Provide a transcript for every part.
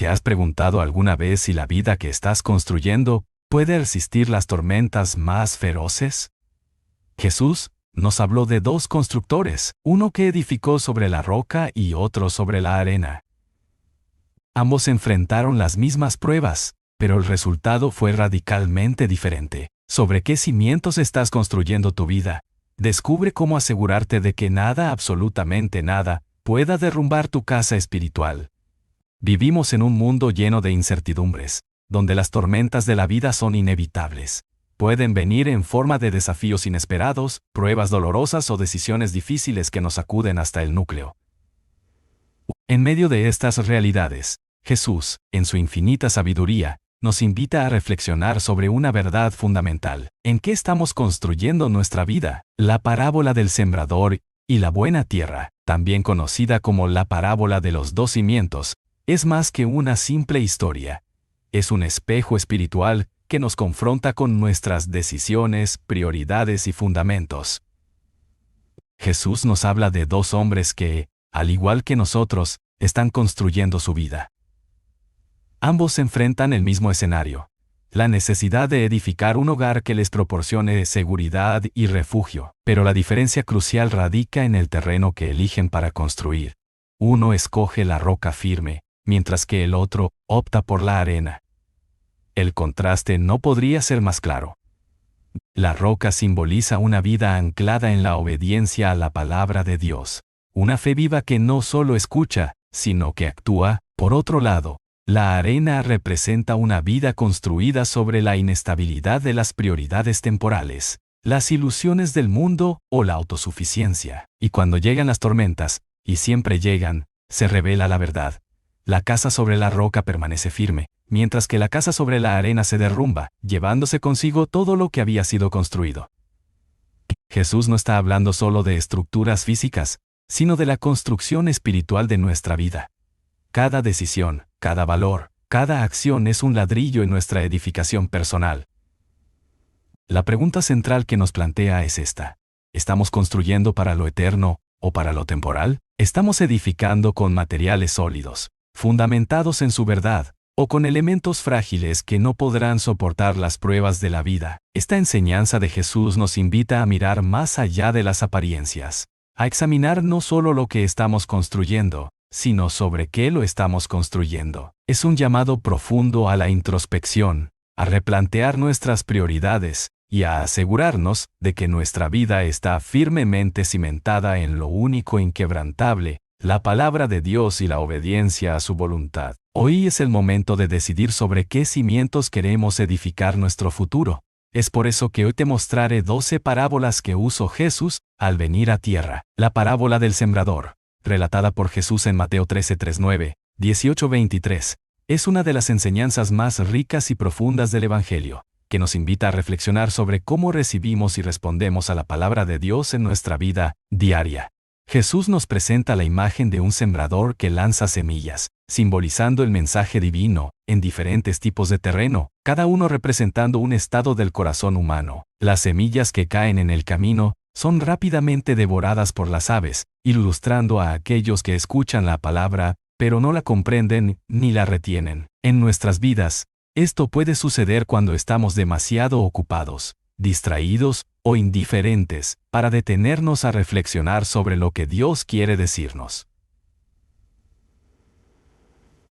¿Te has preguntado alguna vez si la vida que estás construyendo puede resistir las tormentas más feroces? Jesús nos habló de dos constructores, uno que edificó sobre la roca y otro sobre la arena. Ambos enfrentaron las mismas pruebas, pero el resultado fue radicalmente diferente. ¿Sobre qué cimientos estás construyendo tu vida? Descubre cómo asegurarte de que nada, absolutamente nada, pueda derrumbar tu casa espiritual. Vivimos en un mundo lleno de incertidumbres, donde las tormentas de la vida son inevitables. Pueden venir en forma de desafíos inesperados, pruebas dolorosas o decisiones difíciles que nos sacuden hasta el núcleo. En medio de estas realidades, Jesús, en su infinita sabiduría, nos invita a reflexionar sobre una verdad fundamental. ¿En qué estamos construyendo nuestra vida? La parábola del sembrador y la buena tierra, también conocida como la parábola de los dos cimientos, es más que una simple historia. Es un espejo espiritual que nos confronta con nuestras decisiones, prioridades y fundamentos. Jesús nos habla de dos hombres que, al igual que nosotros, están construyendo su vida. Ambos enfrentan el mismo escenario: la necesidad de edificar un hogar que les proporcione seguridad y refugio. Pero la diferencia crucial radica en el terreno que eligen para construir. Uno escoge la roca firme, mientras que el otro opta por la arena. El contraste no podría ser más claro. La roca simboliza una vida anclada en la obediencia a la palabra de Dios, una fe viva que no solo escucha, sino que actúa. Por otro lado, la arena representa una vida construida sobre la inestabilidad de las prioridades temporales, las ilusiones del mundo o la autosuficiencia. Y cuando llegan las tormentas, y siempre llegan, se revela la verdad. La casa sobre la roca permanece firme, mientras que la casa sobre la arena se derrumba, llevándose consigo todo lo que había sido construido. Jesús no está hablando solo de estructuras físicas, sino de la construcción espiritual de nuestra vida. Cada decisión, cada valor, cada acción es un ladrillo en nuestra edificación personal. La pregunta central que nos plantea es esta: ¿estamos construyendo para lo eterno o para lo temporal? ¿Estamos edificando con materiales sólidos, fundamentados en su verdad, o con elementos frágiles que no podrán soportar las pruebas de la vida? Esta enseñanza de Jesús nos invita a mirar más allá de las apariencias, a examinar no solo lo que estamos construyendo, sino sobre qué lo estamos construyendo. Es un llamado profundo a la introspección, a replantear nuestras prioridades y a asegurarnos de que nuestra vida está firmemente cimentada en lo único inquebrantable, la palabra de Dios y la obediencia a su voluntad. Hoy es el momento de decidir sobre qué cimientos queremos edificar nuestro futuro. Es por eso que hoy te mostraré 12 parábolas que usó Jesús al venir a tierra. La parábola del sembrador, relatada por Jesús en Mateo 13:39, 18-23, es una de las enseñanzas más ricas y profundas del Evangelio, que nos invita a reflexionar sobre cómo recibimos y respondemos a la palabra de Dios en nuestra vida diaria. Jesús nos presenta la imagen de un sembrador que lanza semillas, simbolizando el mensaje divino, en diferentes tipos de terreno, cada uno representando un estado del corazón humano. Las semillas que caen en el camino son rápidamente devoradas por las aves, ilustrando a aquellos que escuchan la palabra, pero no la comprenden ni la retienen. En nuestras vidas, esto puede suceder cuando estamos demasiado ocupados, distraídos o indiferentes para detenernos a reflexionar sobre lo que Dios quiere decirnos.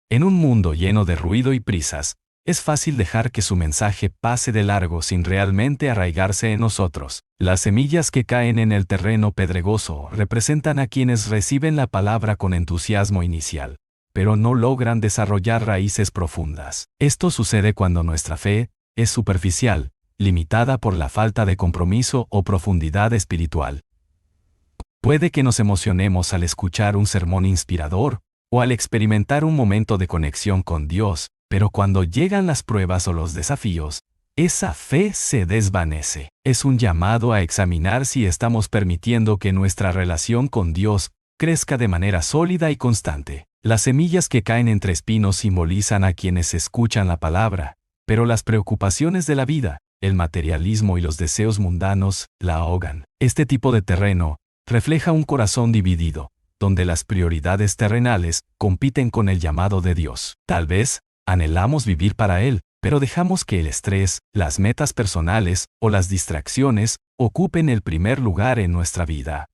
En un mundo lleno de ruido y prisas, es fácil dejar que su mensaje pase de largo sin realmente arraigarse en nosotros. Las semillas que caen en el terreno pedregoso representan a quienes reciben la palabra con entusiasmo inicial, pero no logran desarrollar raíces profundas. Esto sucede cuando nuestra fe es superficial, limitada por la falta de compromiso o profundidad espiritual. Puede que nos emocionemos al escuchar un sermón inspirador o al experimentar un momento de conexión con Dios, pero cuando llegan las pruebas o los desafíos, esa fe se desvanece. Es un llamado a examinar si estamos permitiendo que nuestra relación con Dios crezca de manera sólida y constante. Las semillas que caen entre espinos simbolizan a quienes escuchan la palabra, pero las preocupaciones de la vida, el materialismo y los deseos mundanos la ahogan. Este tipo de terreno refleja un corazón dividido, donde las prioridades terrenales compiten con el llamado de Dios. Tal vez anhelamos vivir para Él, pero dejamos que el estrés, las metas personales o las distracciones ocupen el primer lugar en nuestra vida.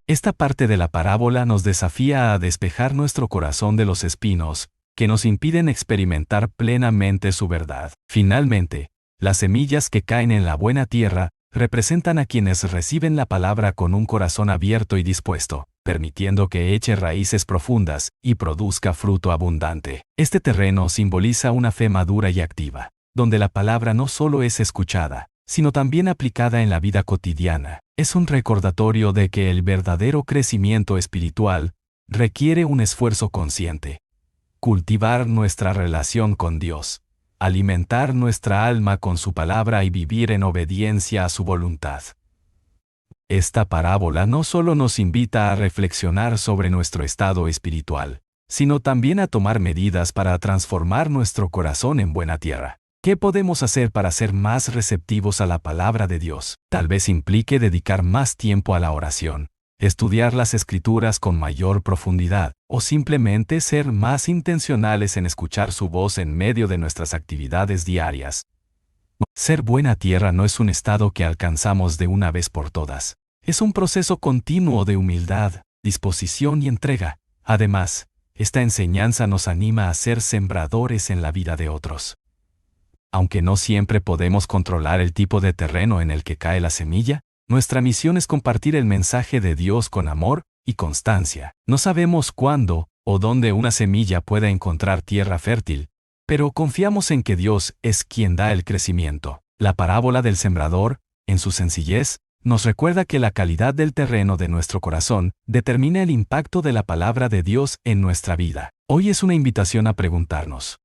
Esta parte de la parábola nos desafía a despejar nuestro corazón de los espinos, que nos impiden experimentar plenamente su verdad. Finalmente, las semillas que caen en la buena tierra representan a quienes reciben la palabra con un corazón abierto y dispuesto, permitiendo que eche raíces profundas y produzca fruto abundante. Este terreno simboliza una fe madura y activa, donde la palabra no solo es escuchada, sino también aplicada en la vida cotidiana. Es un recordatorio de que el verdadero crecimiento espiritual requiere un esfuerzo consciente. Cultivar nuestra relación con Dios, alimentar nuestra alma con su palabra y vivir en obediencia a su voluntad. Esta parábola no solo nos invita a reflexionar sobre nuestro estado espiritual, sino también a tomar medidas para transformar nuestro corazón en buena tierra. ¿Qué podemos hacer para ser más receptivos a la palabra de Dios? Tal vez implique dedicar más tiempo a la oración, estudiar las Escrituras con mayor profundidad, o simplemente ser más intencionales en escuchar su voz en medio de nuestras actividades diarias. Ser buena tierra no es un estado que alcanzamos de una vez por todas. Es un proceso continuo de humildad, disposición y entrega. Además, esta enseñanza nos anima a ser sembradores en la vida de otros. Aunque no siempre podemos controlar el tipo de terreno en el que cae la semilla, nuestra misión es compartir el mensaje de Dios con amor y constancia. No sabemos cuándo o dónde una semilla pueda encontrar tierra fértil, pero confiamos en que Dios es quien da el crecimiento. La parábola del sembrador, en su sencillez, nos recuerda que la calidad del terreno de nuestro corazón determina el impacto de la palabra de Dios en nuestra vida. Hoy es una invitación a preguntarnos: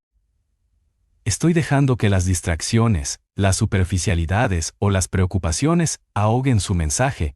¿estoy dejando que las distracciones, las superficialidades o las preocupaciones ahoguen su mensaje?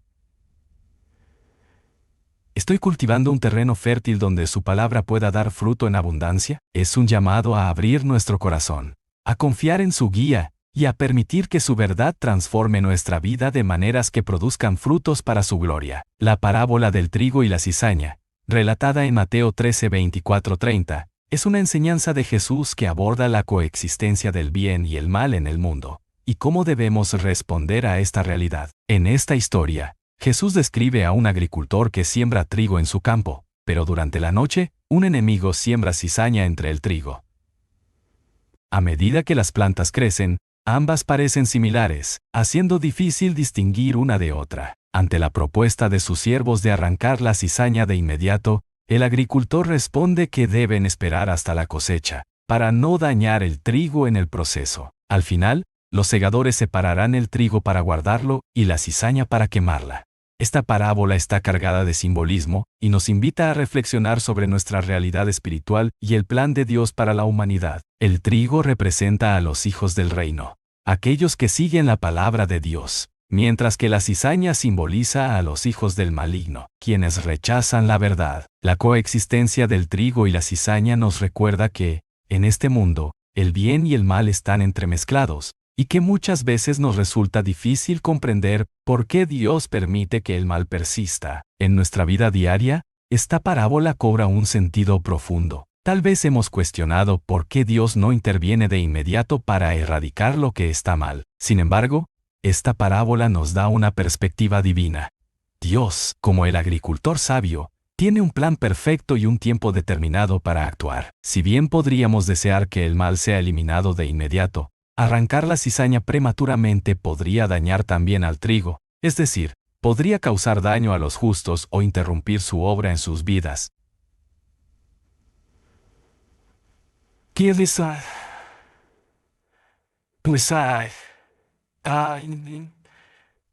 ¿Estoy cultivando un terreno fértil donde su palabra pueda dar fruto en abundancia? Es un llamado a abrir nuestro corazón, a confiar en su guía y a permitir que su verdad transforme nuestra vida de maneras que produzcan frutos para su gloria. La parábola del trigo y la cizaña, relatada en Mateo 13, 24-30, es una enseñanza de Jesús que aborda la coexistencia del bien y el mal en el mundo, y cómo debemos responder a esta realidad. En esta historia, Jesús describe a un agricultor que siembra trigo en su campo, pero durante la noche, un enemigo siembra cizaña entre el trigo. A medida que las plantas crecen, ambas parecen similares, haciendo difícil distinguir una de otra. Ante la propuesta de sus siervos de arrancar la cizaña de inmediato, el agricultor responde que deben esperar hasta la cosecha, para no dañar el trigo en el proceso. Al final, los segadores separarán el trigo para guardarlo y la cizaña para quemarla. Esta parábola está cargada de simbolismo y nos invita a reflexionar sobre nuestra realidad espiritual y el plan de Dios para la humanidad. El trigo representa a los hijos del reino, aquellos que siguen la palabra de Dios, mientras que la cizaña simboliza a los hijos del maligno, quienes rechazan la verdad. La coexistencia del trigo y la cizaña nos recuerda que, en este mundo, el bien y el mal están entremezclados, y que muchas veces nos resulta difícil comprender por qué Dios permite que el mal persista. En nuestra vida diaria, esta parábola cobra un sentido profundo. Tal vez hemos cuestionado por qué Dios no interviene de inmediato para erradicar lo que está mal. Sin embargo, esta parábola nos da una perspectiva divina. Dios, como el agricultor sabio, tiene un plan perfecto y un tiempo determinado para actuar. Si bien podríamos desear que el mal sea eliminado de inmediato, arrancar la cizaña prematuramente podría dañar también al trigo, es decir, podría causar daño a los justos o interrumpir su obra en sus vidas.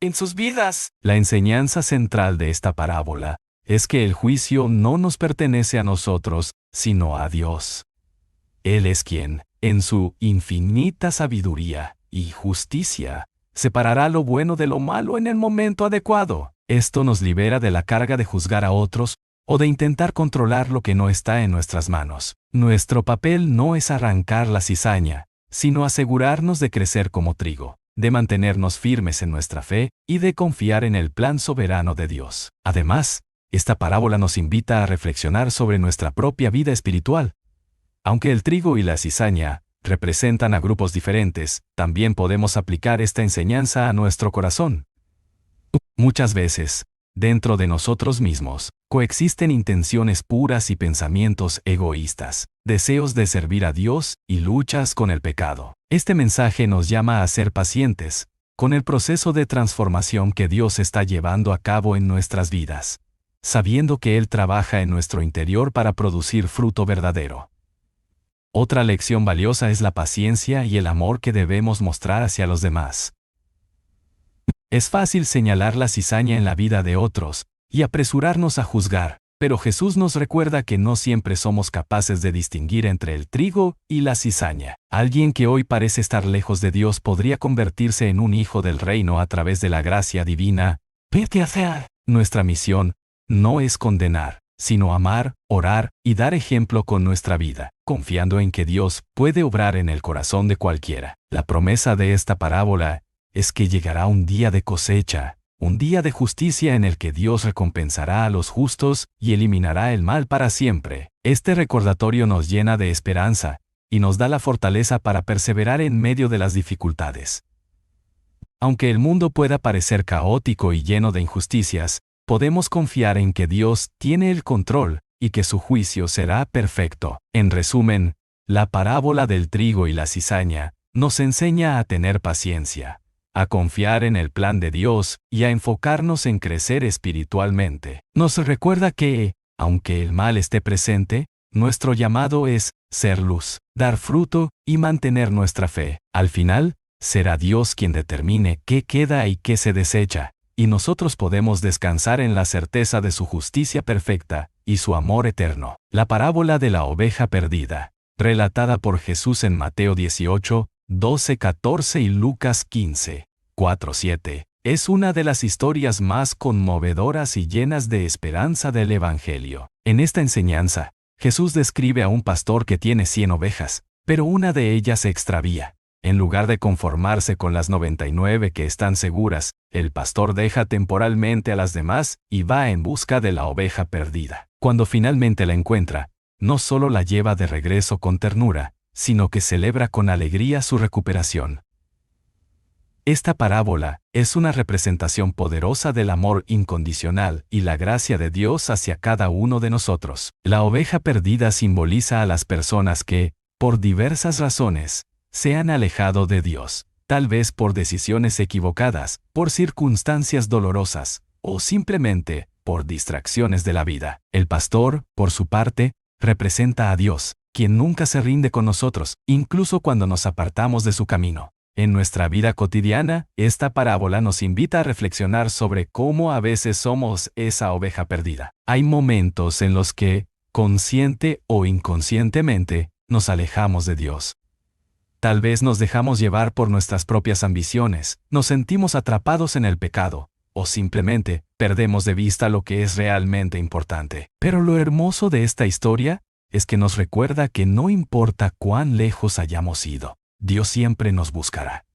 En sus vidas. La enseñanza central de esta parábola es que el juicio no nos pertenece a nosotros, sino a Dios. Él es quien, en su infinita sabiduría y justicia, separará lo bueno de lo malo en el momento adecuado. Esto nos libera de la carga de juzgar a otros o de intentar controlar lo que no está en nuestras manos. Nuestro papel no es arrancar la cizaña, sino asegurarnos de crecer como trigo, de mantenernos firmes en nuestra fe y de confiar en el plan soberano de Dios. Además, Esta parábola nos invita a reflexionar sobre nuestra propia vida espiritual. Aunque el trigo y la cizaña representan a grupos diferentes, también podemos aplicar esta enseñanza a nuestro corazón. Muchas veces, dentro de nosotros mismos, coexisten intenciones puras y pensamientos egoístas, deseos de servir a Dios y luchas con el pecado. Este mensaje nos llama a ser pacientes con el proceso de transformación que Dios está llevando a cabo en nuestras vidas, sabiendo que Él trabaja en nuestro interior para producir fruto verdadero. Otra lección valiosa es la paciencia y el amor que debemos mostrar hacia los demás. Es fácil señalar la cizaña en la vida de otros y apresurarnos a juzgar, pero Jesús nos recuerda que no siempre somos capaces de distinguir entre el trigo y la cizaña. Alguien que hoy parece estar lejos de Dios podría convertirse en un hijo del reino a través de la gracia divina. Vete a hacer. Nuestra misión no es condenar, sino amar, orar y dar ejemplo con nuestra vida, confiando en que Dios puede obrar en el corazón de cualquiera. La promesa de esta parábola es que llegará un día de cosecha, un día de justicia en el que Dios recompensará a los justos y eliminará el mal para siempre. Este recordatorio nos llena de esperanza y nos da la fortaleza para perseverar en medio de las dificultades. Aunque el mundo pueda parecer caótico y lleno de injusticias, podemos confiar en que Dios tiene el control y que su juicio será perfecto. En resumen, la parábola del trigo y la cizaña nos enseña a tener paciencia, a confiar en el plan de Dios y a enfocarnos en crecer espiritualmente. Nos recuerda que, aunque el mal esté presente, nuestro llamado es ser luz, dar fruto y mantener nuestra fe. Al final, será Dios quien determine qué queda y qué se desecha, y nosotros podemos descansar en la certeza de su justicia perfecta y su amor eterno. La parábola de la oveja perdida, relatada por Jesús en Mateo 18, 12-14 y Lucas 15, 4-7, es una de las historias más conmovedoras y llenas de esperanza del Evangelio. En esta enseñanza, Jesús describe a un pastor que tiene 100 ovejas, pero una de ellas se extravía. En lugar de conformarse con las 99 que están seguras, el pastor deja temporalmente a las demás y va en busca de la oveja perdida. Cuando finalmente la encuentra, no solo la lleva de regreso con ternura, sino que celebra con alegría su recuperación. Esta parábola es una representación poderosa del amor incondicional y la gracia de Dios hacia cada uno de nosotros. La oveja perdida simboliza a las personas que, por diversas razones, se han alejado de Dios, tal vez por decisiones equivocadas, por circunstancias dolorosas, o simplemente por distracciones de la vida. El pastor, por su parte, representa a Dios, quien nunca se rinde con nosotros, incluso cuando nos apartamos de su camino. En nuestra vida cotidiana, esta parábola nos invita a reflexionar sobre cómo a veces somos esa oveja perdida. Hay momentos en los que, consciente o inconscientemente, nos alejamos de Dios. Tal vez nos dejamos llevar por nuestras propias ambiciones, nos sentimos atrapados en el pecado, o simplemente perdemos de vista lo que es realmente importante. Pero lo hermoso de esta historia es que nos recuerda que no importa cuán lejos hayamos ido, Dios siempre nos buscará.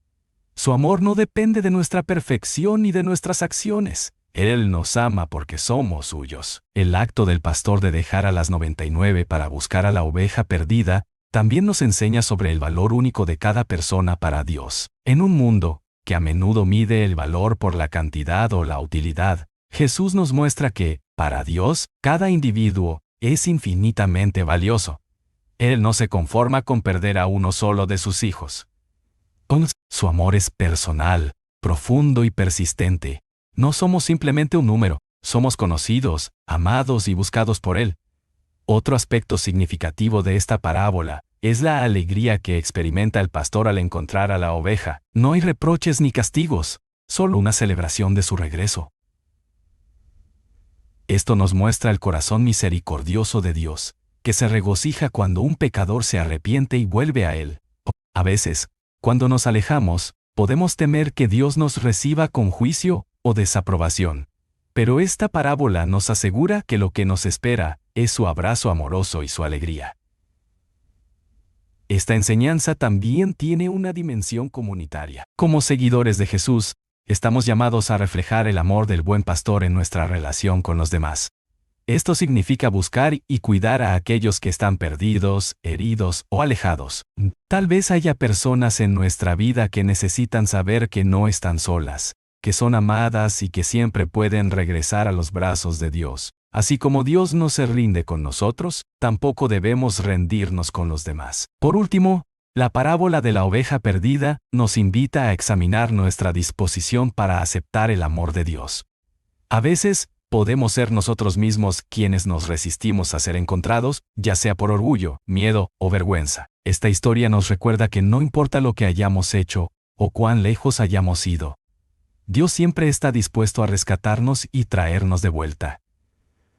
Su amor no depende de nuestra perfección ni de nuestras acciones. Él nos ama porque somos suyos. El acto del pastor de dejar a las 99 para buscar a la oveja perdida también nos enseña sobre el valor único de cada persona para Dios. En un mundo que a menudo mide el valor por la cantidad o la utilidad, Jesús nos muestra que, para Dios, cada individuo es infinitamente valioso. Él no se conforma con perder a uno solo de sus hijos. Su amor es personal, profundo y persistente. No somos simplemente un número, somos conocidos, amados y buscados por Él. Otro aspecto significativo de esta parábola es la alegría que experimenta el pastor al encontrar a la oveja. No hay reproches ni castigos, solo una celebración de su regreso. Esto nos muestra el corazón misericordioso de Dios, que se regocija cuando un pecador se arrepiente y vuelve a Él. A veces, cuando nos alejamos, podemos temer que Dios nos reciba con juicio o desaprobación. Pero esta parábola nos asegura que lo que nos espera es su abrazo amoroso y su alegría. Esta enseñanza también tiene una dimensión comunitaria. Como seguidores de Jesús, estamos llamados a reflejar el amor del buen pastor en nuestra relación con los demás. Esto significa buscar y cuidar a aquellos que están perdidos, heridos o alejados. Tal vez haya personas en nuestra vida que necesitan saber que no están solas, que son amadas y que siempre pueden regresar a los brazos de Dios. Así como Dios no se rinde con nosotros, tampoco debemos rendirnos con los demás. Por último, la parábola de la oveja perdida nos invita a examinar nuestra disposición para aceptar el amor de Dios. A veces, podemos ser nosotros mismos quienes nos resistimos a ser encontrados, ya sea por orgullo, miedo o vergüenza. Esta historia nos recuerda que no importa lo que hayamos hecho o cuán lejos hayamos ido, Dios siempre está dispuesto a rescatarnos y traernos de vuelta.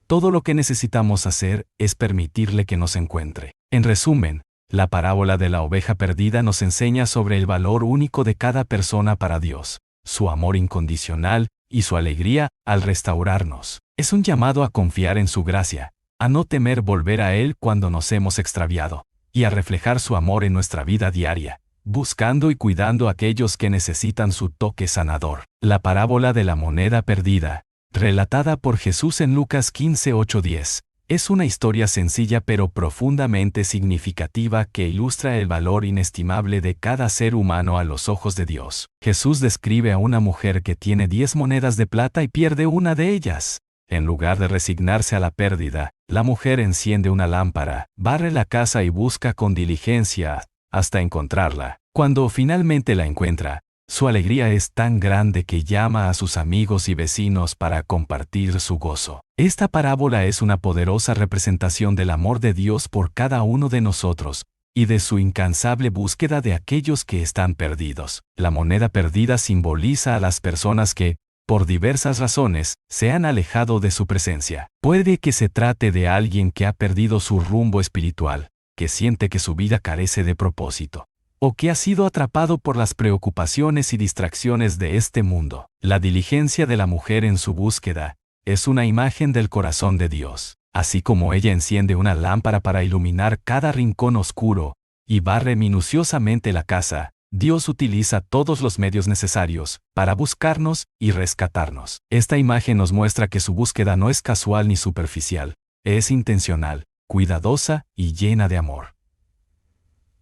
Todo lo que necesitamos hacer es permitirle que nos encuentre. En resumen, la parábola de la oveja perdida nos enseña sobre el valor único de cada persona para Dios, su amor incondicional y su alegría al restaurarnos. Es un llamado a confiar en su gracia, a no temer volver a Él cuando nos hemos extraviado, y a reflejar su amor en nuestra vida diaria, buscando y cuidando a aquellos que necesitan su toque sanador. La parábola de la moneda perdida, relatada por Jesús en Lucas 15:8-10, es una historia sencilla pero profundamente significativa que ilustra el valor inestimable de cada ser humano a los ojos de Dios. Jesús describe a una mujer que tiene 10 monedas de plata y pierde una de ellas. En lugar de resignarse a la pérdida, la mujer enciende una lámpara, barre la casa y busca con diligencia hasta encontrarla. Cuando finalmente la encuentra, su alegría es tan grande que llama a sus amigos y vecinos para compartir su gozo. Esta parábola es una poderosa representación del amor de Dios por cada uno de nosotros y de su incansable búsqueda de aquellos que están perdidos. La moneda perdida simboliza a las personas que, por diversas razones, se han alejado de su presencia. Puede que se trate de alguien que ha perdido su rumbo espiritual, que siente que su vida carece de propósito, o que ha sido atrapado por las preocupaciones y distracciones de este mundo. La diligencia de la mujer en su búsqueda es una imagen del corazón de Dios. Así como ella enciende una lámpara para iluminar cada rincón oscuro y barre minuciosamente la casa, Dios utiliza todos los medios necesarios para buscarnos y rescatarnos. Esta imagen nos muestra que su búsqueda no es casual ni superficial, es intencional, cuidadosa y llena de amor.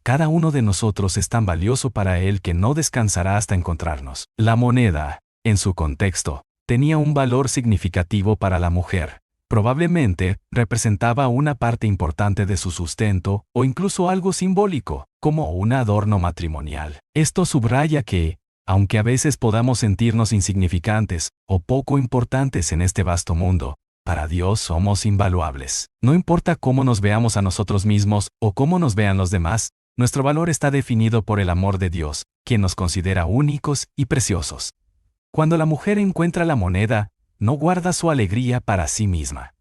Cada uno de nosotros es tan valioso para Él que no descansará hasta encontrarnos. La moneda, en su contexto, tenía un valor significativo para la mujer. Probablemente representaba una parte importante de su sustento o incluso algo simbólico, como un adorno matrimonial. Esto subraya que, aunque a veces podamos sentirnos insignificantes o poco importantes en este vasto mundo, para Dios somos invaluables. No importa cómo nos veamos a nosotros mismos o cómo nos vean los demás, nuestro valor está definido por el amor de Dios, quien nos considera únicos y preciosos. Cuando la mujer encuentra la moneda, no guarda su alegría para sí misma.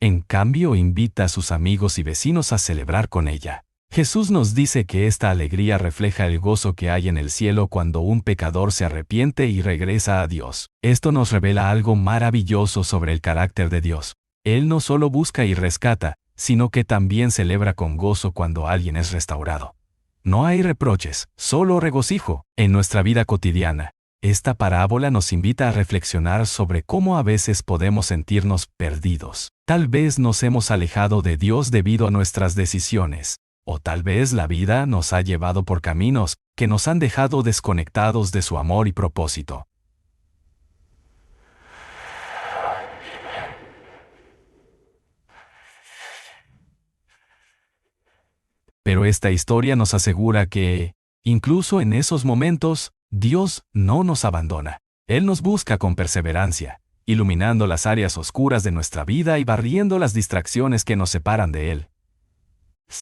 En cambio, invita a sus amigos y vecinos a celebrar con ella. Jesús nos dice que esta alegría refleja el gozo que hay en el cielo cuando un pecador se arrepiente y regresa a Dios. Esto nos revela algo maravilloso sobre el carácter de Dios. Él no solo busca y rescata, sino que también celebra con gozo cuando alguien es restaurado. No hay reproches, solo regocijo. En nuestra vida cotidiana, esta parábola nos invita a reflexionar sobre cómo a veces podemos sentirnos perdidos. Tal vez nos hemos alejado de Dios debido a nuestras decisiones, o tal vez la vida nos ha llevado por caminos que nos han dejado desconectados de su amor y propósito. Pero esta historia nos asegura que, incluso en esos momentos, Dios no nos abandona. Él nos busca con perseverancia, iluminando las áreas oscuras de nuestra vida y barriendo las distracciones que nos separan de Él.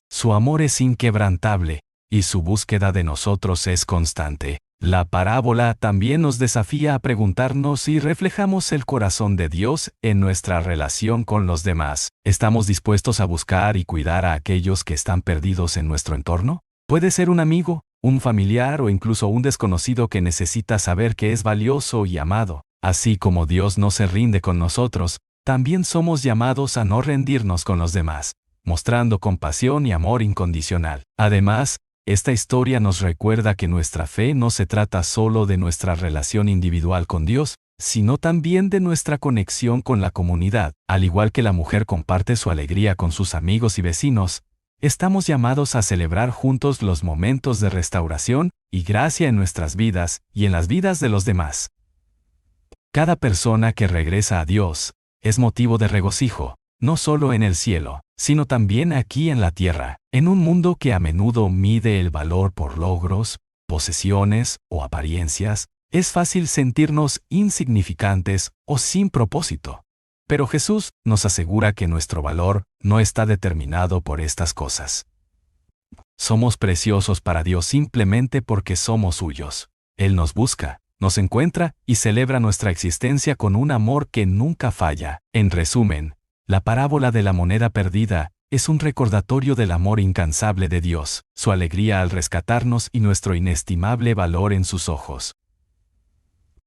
Su amor es inquebrantable, y su búsqueda de nosotros es constante. La parábola también nos desafía a preguntarnos si reflejamos el corazón de Dios en nuestra relación con los demás. ¿Estamos dispuestos a buscar y cuidar a aquellos que están perdidos en nuestro entorno? Puede ser un amigo, un familiar o incluso un desconocido que necesita saber que es valioso y amado. Así como Dios no se rinde con nosotros, también somos llamados a no rendirnos con los demás, mostrando compasión y amor incondicional. Además, esta historia nos recuerda que nuestra fe no se trata solo de nuestra relación individual con Dios, sino también de nuestra conexión con la comunidad. Al igual que la mujer comparte su alegría con sus amigos y vecinos, estamos llamados a celebrar juntos los momentos de restauración y gracia en nuestras vidas y en las vidas de los demás. Cada persona que regresa a Dios es motivo de regocijo, no solo en el cielo, sino también aquí en la tierra, en un mundo que a menudo mide el valor por logros, posesiones o apariencias. Es fácil sentirnos insignificantes o sin propósito. Pero Jesús nos asegura que nuestro valor no está determinado por estas cosas. Somos preciosos para Dios simplemente porque somos suyos. Él nos busca, nos encuentra y celebra nuestra existencia con un amor que nunca falla. En resumen, la parábola de la moneda perdida es un recordatorio del amor incansable de Dios, su alegría al rescatarnos y nuestro inestimable valor en sus ojos.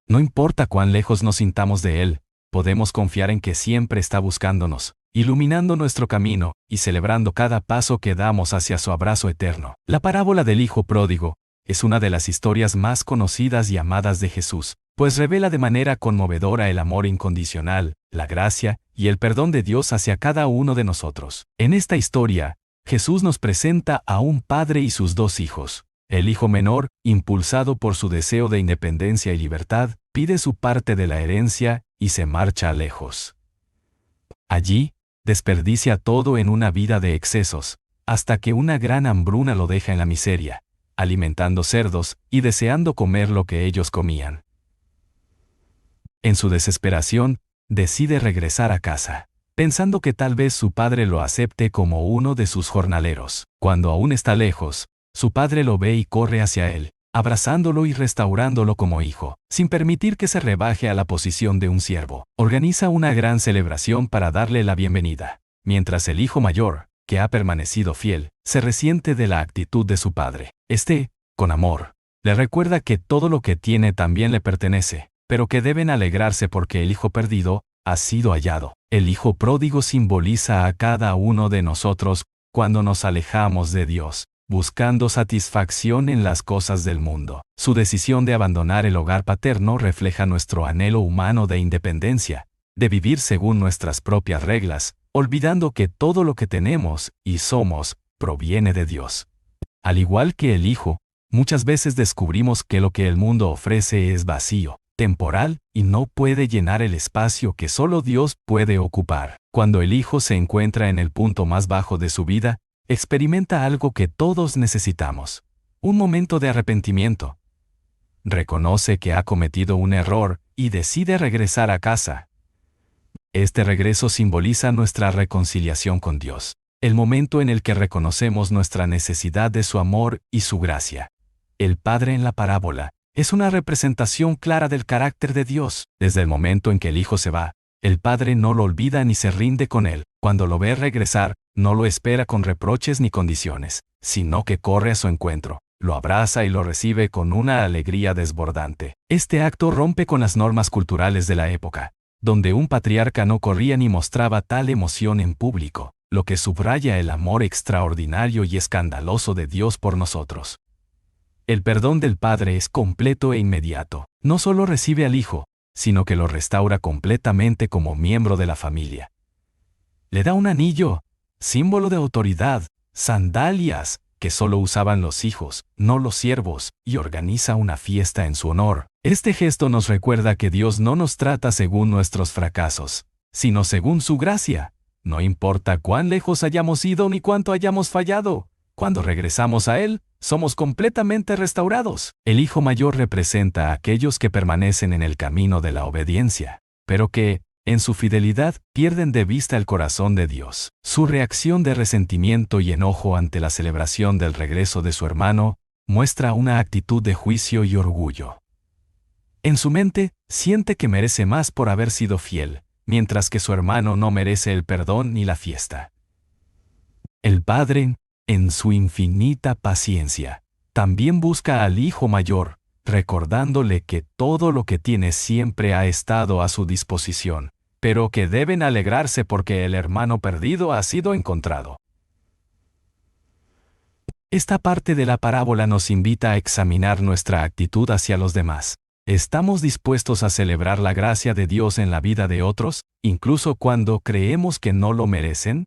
No importa cuán lejos nos sintamos de Él, podemos confiar en que siempre está buscándonos, iluminando nuestro camino y celebrando cada paso que damos hacia su abrazo eterno. La parábola del Hijo Pródigo es una de las historias más conocidas y amadas de Jesús, pues revela de manera conmovedora el amor incondicional, la gracia y el perdón de Dios hacia cada uno de nosotros. En esta historia, Jesús nos presenta a un padre y sus dos hijos. El hijo menor, impulsado por su deseo de independencia y libertad, pide su parte de la herencia y se marcha lejos. Allí, desperdicia todo en una vida de excesos, hasta que una gran hambruna lo deja en la miseria, alimentando cerdos y deseando comer lo que ellos comían. En su desesperación, decide regresar a casa, pensando que tal vez su padre lo acepte como uno de sus jornaleros. Cuando aún está lejos, su padre lo ve y corre hacia él, abrazándolo y restaurándolo como hijo, sin permitir que se rebaje a la posición de un siervo. Organiza una gran celebración para darle la bienvenida, mientras el hijo mayor, que ha permanecido fiel, se resiente de la actitud de su padre. Con amor, le recuerda que todo lo que tiene también le pertenece, pero que deben alegrarse porque el hijo perdido ha sido hallado. El hijo pródigo simboliza a cada uno de nosotros cuando nos alejamos de Dios, buscando satisfacción en las cosas del mundo. Su decisión de abandonar el hogar paterno refleja nuestro anhelo humano de independencia, de vivir según nuestras propias reglas, olvidando que todo lo que tenemos y somos proviene de Dios. Al igual que el Hijo, muchas veces descubrimos que lo que el mundo ofrece es vacío, temporal y no puede llenar el espacio que solo Dios puede ocupar. Cuando el Hijo se encuentra en el punto más bajo de su vida, experimenta algo que todos necesitamos: un momento de arrepentimiento. Reconoce que ha cometido un error y decide regresar a casa. Este regreso simboliza nuestra reconciliación con Dios, el momento en el que reconocemos nuestra necesidad de su amor y su gracia. El Padre en la parábola es una representación clara del carácter de Dios. Desde el momento en que el Hijo se va, el Padre no lo olvida ni se rinde con él. Cuando lo ve regresar, no lo espera con reproches ni condiciones, sino que corre a su encuentro, lo abraza y lo recibe con una alegría desbordante. Este acto rompe con las normas culturales de la época, donde un patriarca no corría ni mostraba tal emoción en público, lo que subraya el amor extraordinario y escandaloso de Dios por nosotros. El perdón del Padre es completo e inmediato. No solo recibe al Hijo, sino que lo restaura completamente como miembro de la familia. Le da un anillo, símbolo de autoridad, sandalias, que solo usaban los hijos, no los siervos, y organiza una fiesta en su honor. Este gesto nos recuerda que Dios no nos trata según nuestros fracasos, sino según su gracia. No importa cuán lejos hayamos ido ni cuánto hayamos fallado, cuando regresamos a Él, somos completamente restaurados. El Hijo mayor representa a aquellos que permanecen en el camino de la obediencia, pero que, en su fidelidad, pierden de vista el corazón de Dios. Su reacción de resentimiento y enojo ante la celebración del regreso de su hermano muestra una actitud de juicio y orgullo. En su mente, siente que merece más por haber sido fiel, mientras que su hermano no merece el perdón ni la fiesta. El Padre, en su infinita paciencia, también busca al Hijo mayor, recordándole que todo lo que tiene siempre ha estado a su disposición, pero que deben alegrarse porque el hermano perdido ha sido encontrado. Esta parte de la parábola nos invita a examinar nuestra actitud hacia los demás. ¿Estamos dispuestos a celebrar la gracia de Dios en la vida de otros, incluso cuando creemos que no lo merecen?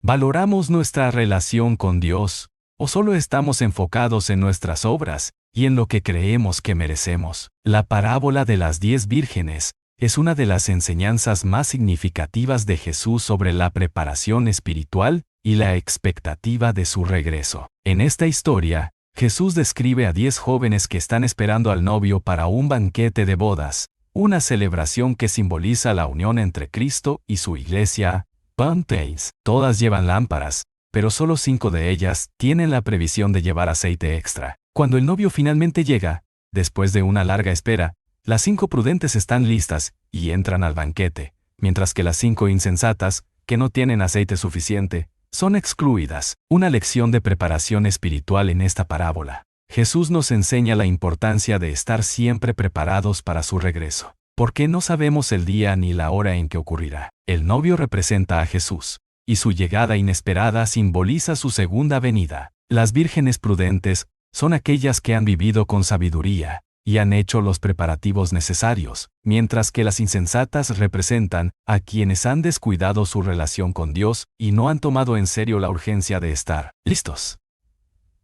¿Valoramos nuestra relación con Dios, o solo estamos enfocados en nuestras obras y en lo que creemos que merecemos? La parábola de las 10 vírgenes es una de las enseñanzas más significativas de Jesús sobre la preparación espiritual y la expectativa de su regreso. En esta historia, Jesús describe a 10 jóvenes que están esperando al novio para un banquete de bodas, una celebración que simboliza la unión entre Cristo y su iglesia. Panteis. Todas llevan lámparas, pero solo 5 de ellas tienen la previsión de llevar aceite extra. Cuando el novio finalmente llega, después de una larga espera, las 5 prudentes están listas y entran al banquete, mientras que las 5 insensatas, que no tienen aceite suficiente, son excluidas. Una lección de preparación espiritual en esta parábola. Jesús nos enseña la importancia de estar siempre preparados para su regreso, porque no sabemos el día ni la hora en que ocurrirá. El novio representa a Jesús, y su llegada inesperada simboliza su segunda venida. Las vírgenes prudentes son aquellas que han vivido con sabiduría y han hecho los preparativos necesarios, mientras que las insensatas representan a quienes han descuidado su relación con Dios y no han tomado en serio la urgencia de estar listos.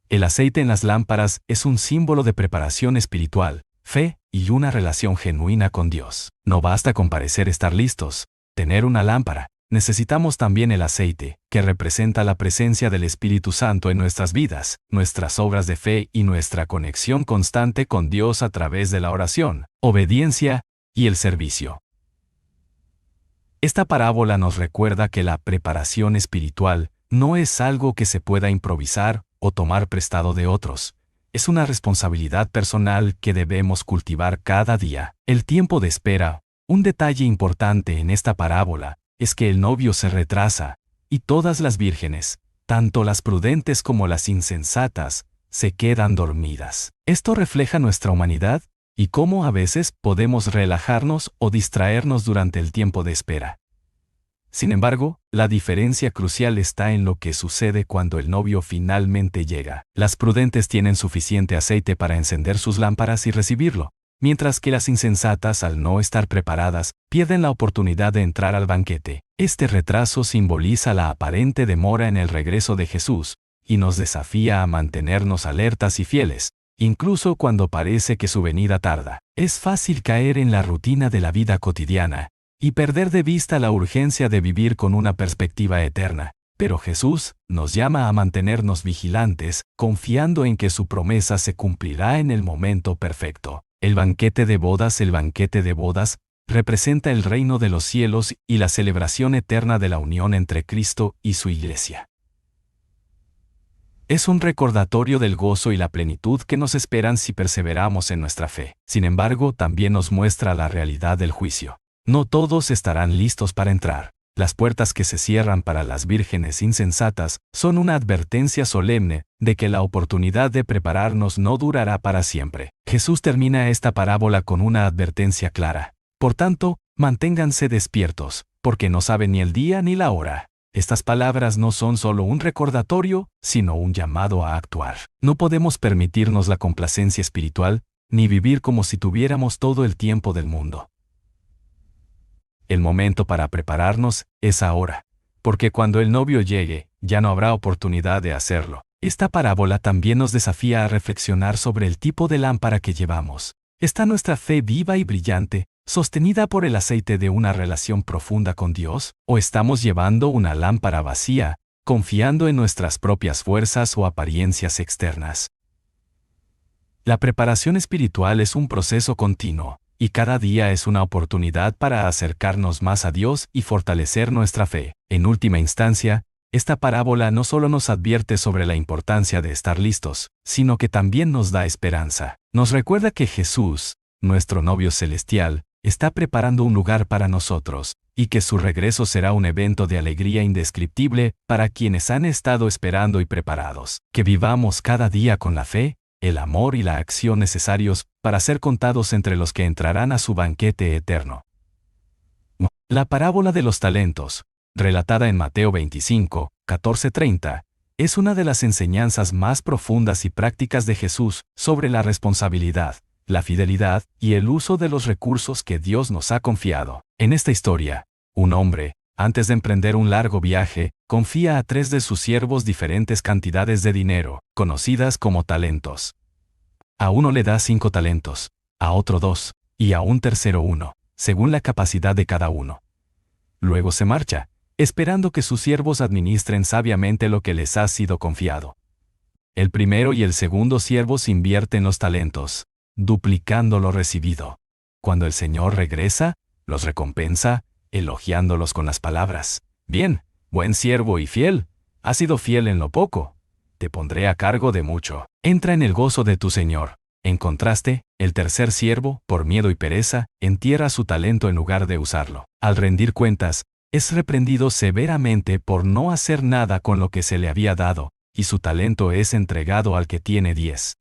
El aceite en las lámparas es un símbolo de preparación espiritual, fe y una relación genuina con Dios. No basta con parecer estar listos, tener una lámpara. Necesitamos también el aceite, que representa la presencia del Espíritu Santo en nuestras vidas, nuestras obras de fe y nuestra conexión constante con Dios a través de la oración, obediencia y el servicio. Esta parábola nos recuerda que la preparación espiritual no es algo que se pueda improvisar o tomar prestado de otros. Es una responsabilidad personal que debemos cultivar cada día. El tiempo de espera. Un detalle importante en esta parábola es que el novio se retrasa, y todas las vírgenes, tanto las prudentes como las insensatas, se quedan dormidas. Esto refleja nuestra humanidad y cómo a veces podemos relajarnos o distraernos durante el tiempo de espera. Sin embargo, la diferencia crucial está en lo que sucede cuando el novio finalmente llega. Las prudentes tienen suficiente aceite para encender sus lámparas y recibirlo, mientras que las insensatas, al no estar preparadas, pierden la oportunidad de entrar al banquete. Este retraso simboliza la aparente demora en el regreso de Jesús, y nos desafía a mantenernos alertas y fieles, incluso cuando parece que su venida tarda. Es fácil caer en la rutina de la vida cotidiana, y perder de vista la urgencia de vivir con una perspectiva eterna. Pero Jesús nos llama a mantenernos vigilantes, confiando en que su promesa se cumplirá en el momento perfecto. El banquete de bodas representa el reino de los cielos y la celebración eterna de la unión entre Cristo y su iglesia. Es un recordatorio del gozo y la plenitud que nos esperan si perseveramos en nuestra fe. Sin embargo, también nos muestra la realidad del juicio. No todos estarán listos para entrar. Las puertas que se cierran para las vírgenes insensatas son una advertencia solemne de que la oportunidad de prepararnos no durará para siempre. Jesús termina esta parábola con una advertencia clara. Por tanto, manténganse despiertos, porque no saben ni el día ni la hora. Estas palabras no son solo un recordatorio, sino un llamado a actuar. No podemos permitirnos la complacencia espiritual, ni vivir como si tuviéramos todo el tiempo del mundo. El momento para prepararnos es ahora, porque cuando el novio llegue, ya no habrá oportunidad de hacerlo. Esta parábola también nos desafía a reflexionar sobre el tipo de lámpara que llevamos. ¿Está nuestra fe viva y brillante, sostenida por el aceite de una relación profunda con Dios? ¿O estamos llevando una lámpara vacía, confiando en nuestras propias fuerzas o apariencias externas? La preparación espiritual es un proceso continuo, y cada día es una oportunidad para acercarnos más a Dios y fortalecer nuestra fe. En última instancia, esta parábola no solo nos advierte sobre la importancia de estar listos, sino que también nos da esperanza. Nos recuerda que Jesús, nuestro novio celestial, está preparando un lugar para nosotros, y que su regreso será un evento de alegría indescriptible para quienes han estado esperando y preparados. Que vivamos cada día con la fe, el amor y la acción necesarios para ser contados entre los que entrarán a su banquete eterno. La parábola de los talentos, relatada en Mateo 25, 14-30, es una de las enseñanzas más profundas y prácticas de Jesús sobre la responsabilidad, la fidelidad y el uso de los recursos que Dios nos ha confiado. En esta historia, un hombre, antes de emprender un largo viaje, confía a 3 de sus siervos diferentes cantidades de dinero, conocidas como talentos. A uno le da 5 talentos, a otro 2, y a un tercero 1, según la capacidad de cada uno. Luego se marcha, esperando que sus siervos administren sabiamente lo que les ha sido confiado. El primero y el segundo siervos invierten los talentos, duplicando lo recibido. Cuando el Señor regresa, los recompensa, elogiándolos con las palabras: «Bien, buen siervo y fiel, has sido fiel en lo poco, te pondré a cargo de mucho. Entra en el gozo de tu Señor». En contraste, el tercer siervo, por miedo y pereza, entierra su talento en lugar de usarlo. Al rendir cuentas, es reprendido severamente por no hacer nada con lo que se le había dado, y su talento es entregado al que tiene 10.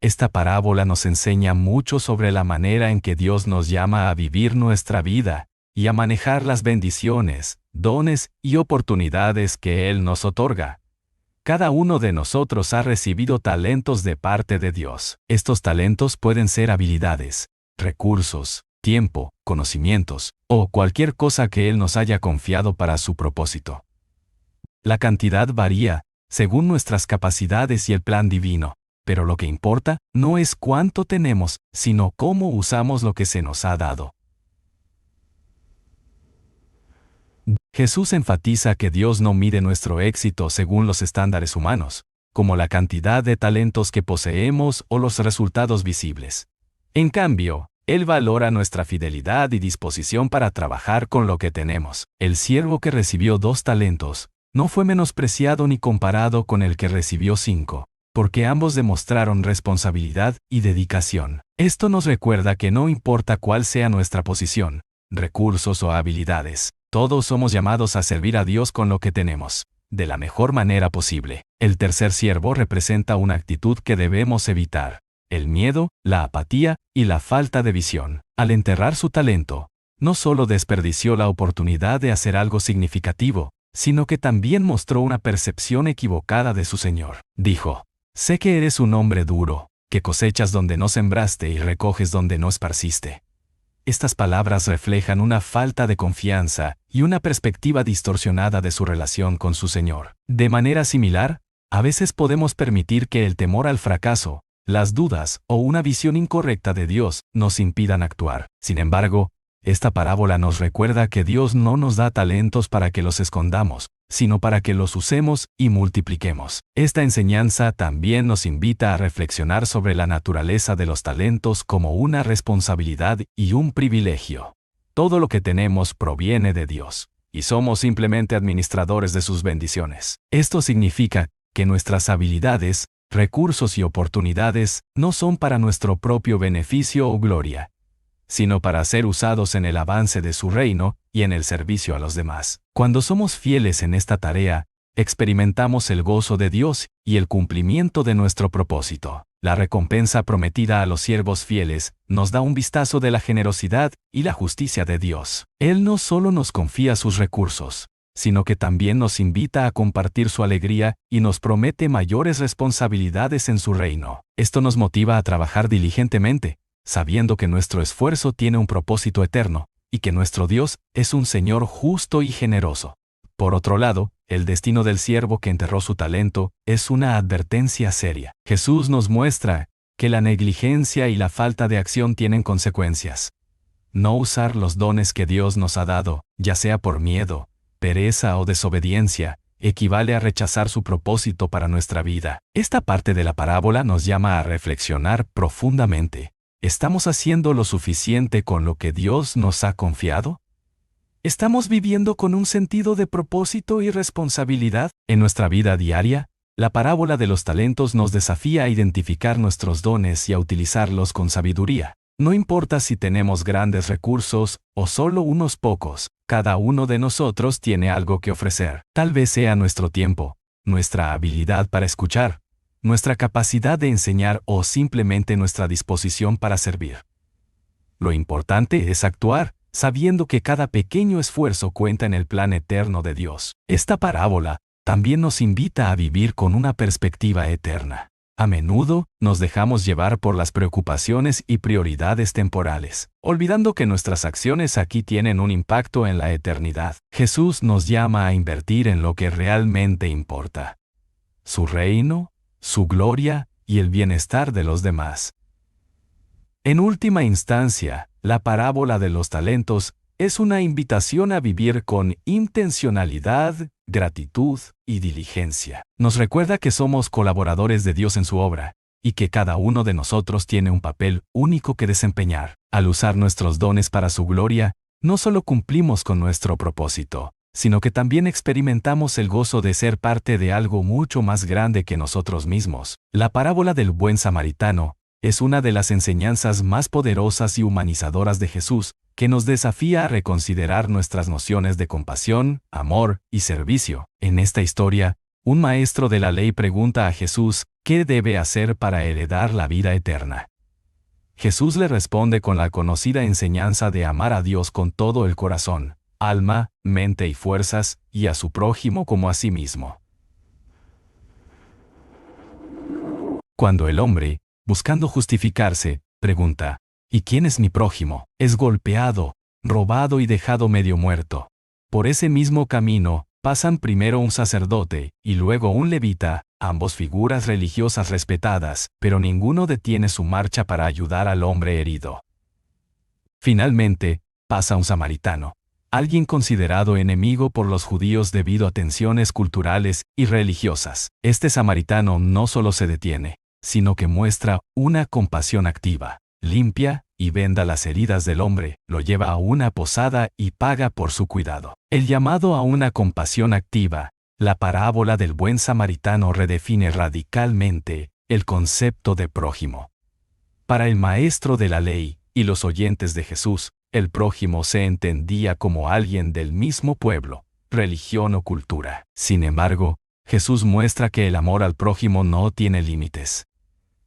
Esta parábola nos enseña mucho sobre la manera en que Dios nos llama a vivir nuestra vida y a manejar las bendiciones, dones y oportunidades que Él nos otorga. Cada uno de nosotros ha recibido talentos de parte de Dios. Estos talentos pueden ser habilidades, recursos, tiempo, conocimientos, o cualquier cosa que Él nos haya confiado para su propósito. La cantidad varía, según nuestras capacidades y el plan divino, pero lo que importa no es cuánto tenemos, sino cómo usamos lo que se nos ha dado. Jesús enfatiza que Dios no mide nuestro éxito según los estándares humanos, como la cantidad de talentos que poseemos o los resultados visibles. En cambio, Él valora nuestra fidelidad y disposición para trabajar con lo que tenemos. El siervo que recibió 2 talentos no fue menospreciado ni comparado con el que recibió 5, porque ambos demostraron responsabilidad y dedicación. Esto nos recuerda que no importa cuál sea nuestra posición, recursos o habilidades, todos somos llamados a servir a Dios con lo que tenemos, de la mejor manera posible. El tercer siervo representa una actitud que debemos evitar: el miedo, la apatía y la falta de visión. Al enterrar su talento, no solo desperdició la oportunidad de hacer algo significativo, sino que también mostró una percepción equivocada de su Señor. Dijo: «Sé que eres un hombre duro, que cosechas donde no sembraste y recoges donde no esparciste». Estas palabras reflejan una falta de confianza y una perspectiva distorsionada de su relación con su Señor. De manera similar, a veces podemos permitir que el temor al fracaso, las dudas o una visión incorrecta de Dios nos impidan actuar. Sin embargo, esta parábola nos recuerda que Dios no nos da talentos para que los escondamos, sino para que los usemos y multipliquemos. Esta enseñanza también nos invita a reflexionar sobre la naturaleza de los talentos como una responsabilidad y un privilegio. Todo lo que tenemos proviene de Dios, y somos simplemente administradores de sus bendiciones. Esto significa que nuestras habilidades, recursos y oportunidades no son para nuestro propio beneficio o gloria, sino para ser usados en el avance de su reino y en el servicio a los demás. Cuando somos fieles en esta tarea, experimentamos el gozo de Dios y el cumplimiento de nuestro propósito. La recompensa prometida a los siervos fieles nos da un vistazo de la generosidad y la justicia de Dios. Él no solo nos confía sus recursos, sino que también nos invita a compartir su alegría y nos promete mayores responsabilidades en su reino. Esto nos motiva a trabajar diligentemente, sabiendo que nuestro esfuerzo tiene un propósito eterno, y que nuestro Dios es un Señor justo y generoso. Por otro lado, el destino del siervo que enterró su talento es una advertencia seria. Jesús nos muestra que la negligencia y la falta de acción tienen consecuencias. No usar los dones que Dios nos ha dado, ya sea por miedo, pereza o desobediencia, equivale a rechazar su propósito para nuestra vida. Esta parte de la parábola nos llama a reflexionar profundamente. ¿Estamos haciendo lo suficiente con lo que Dios nos ha confiado? ¿Estamos viviendo con un sentido de propósito y responsabilidad? En nuestra vida diaria, la parábola de los talentos nos desafía a identificar nuestros dones y a utilizarlos con sabiduría. No importa si tenemos grandes recursos o solo unos pocos, cada uno de nosotros tiene algo que ofrecer. Tal vez sea nuestro tiempo, nuestra habilidad para escuchar, nuestra capacidad de enseñar o simplemente nuestra disposición para servir. Lo importante es actuar, sabiendo que cada pequeño esfuerzo cuenta en el plan eterno de Dios. Esta parábola también nos invita a vivir con una perspectiva eterna. A menudo, nos dejamos llevar por las preocupaciones y prioridades temporales, olvidando que nuestras acciones aquí tienen un impacto en la eternidad. Jesús nos llama a invertir en lo que realmente importa: su reino, su gloria y el bienestar de los demás. En última instancia, la parábola de los talentos es una invitación a vivir con intencionalidad, gratitud y diligencia. Nos recuerda que somos colaboradores de Dios en su obra, y que cada uno de nosotros tiene un papel único que desempeñar. Al usar nuestros dones para su gloria, no solo cumplimos con nuestro propósito, sino que también experimentamos el gozo de ser parte de algo mucho más grande que nosotros mismos. La parábola del buen samaritano es una de las enseñanzas más poderosas y humanizadoras de Jesús, que nos desafía a reconsiderar nuestras nociones de compasión, amor y servicio. En esta historia, un maestro de la ley pregunta a Jesús qué debe hacer para heredar la vida eterna. Jesús le responde con la conocida enseñanza de amar a Dios con todo el corazón, alma, mente y fuerzas, y a su prójimo como a sí mismo. Cuando el hombre, buscando justificarse, pregunta: ¿y quién es mi prójimo?, es golpeado, robado y dejado medio muerto. Por ese mismo camino, pasan primero un sacerdote y luego un levita, ambos figuras religiosas respetadas, pero ninguno detiene su marcha para ayudar al hombre herido. Finalmente, pasa un samaritano, alguien considerado enemigo por los judíos debido a tensiones culturales y religiosas. Este samaritano no solo se detiene, sino que muestra una compasión activa. Limpia y venda las heridas del hombre, lo lleva a una posada y paga por su cuidado. El llamado a una compasión activa, la parábola del buen samaritano redefine radicalmente el concepto de prójimo. Para el maestro de la ley y los oyentes de Jesús, el prójimo se entendía como alguien del mismo pueblo, religión o cultura. Sin embargo, Jesús muestra que el amor al prójimo no tiene límites.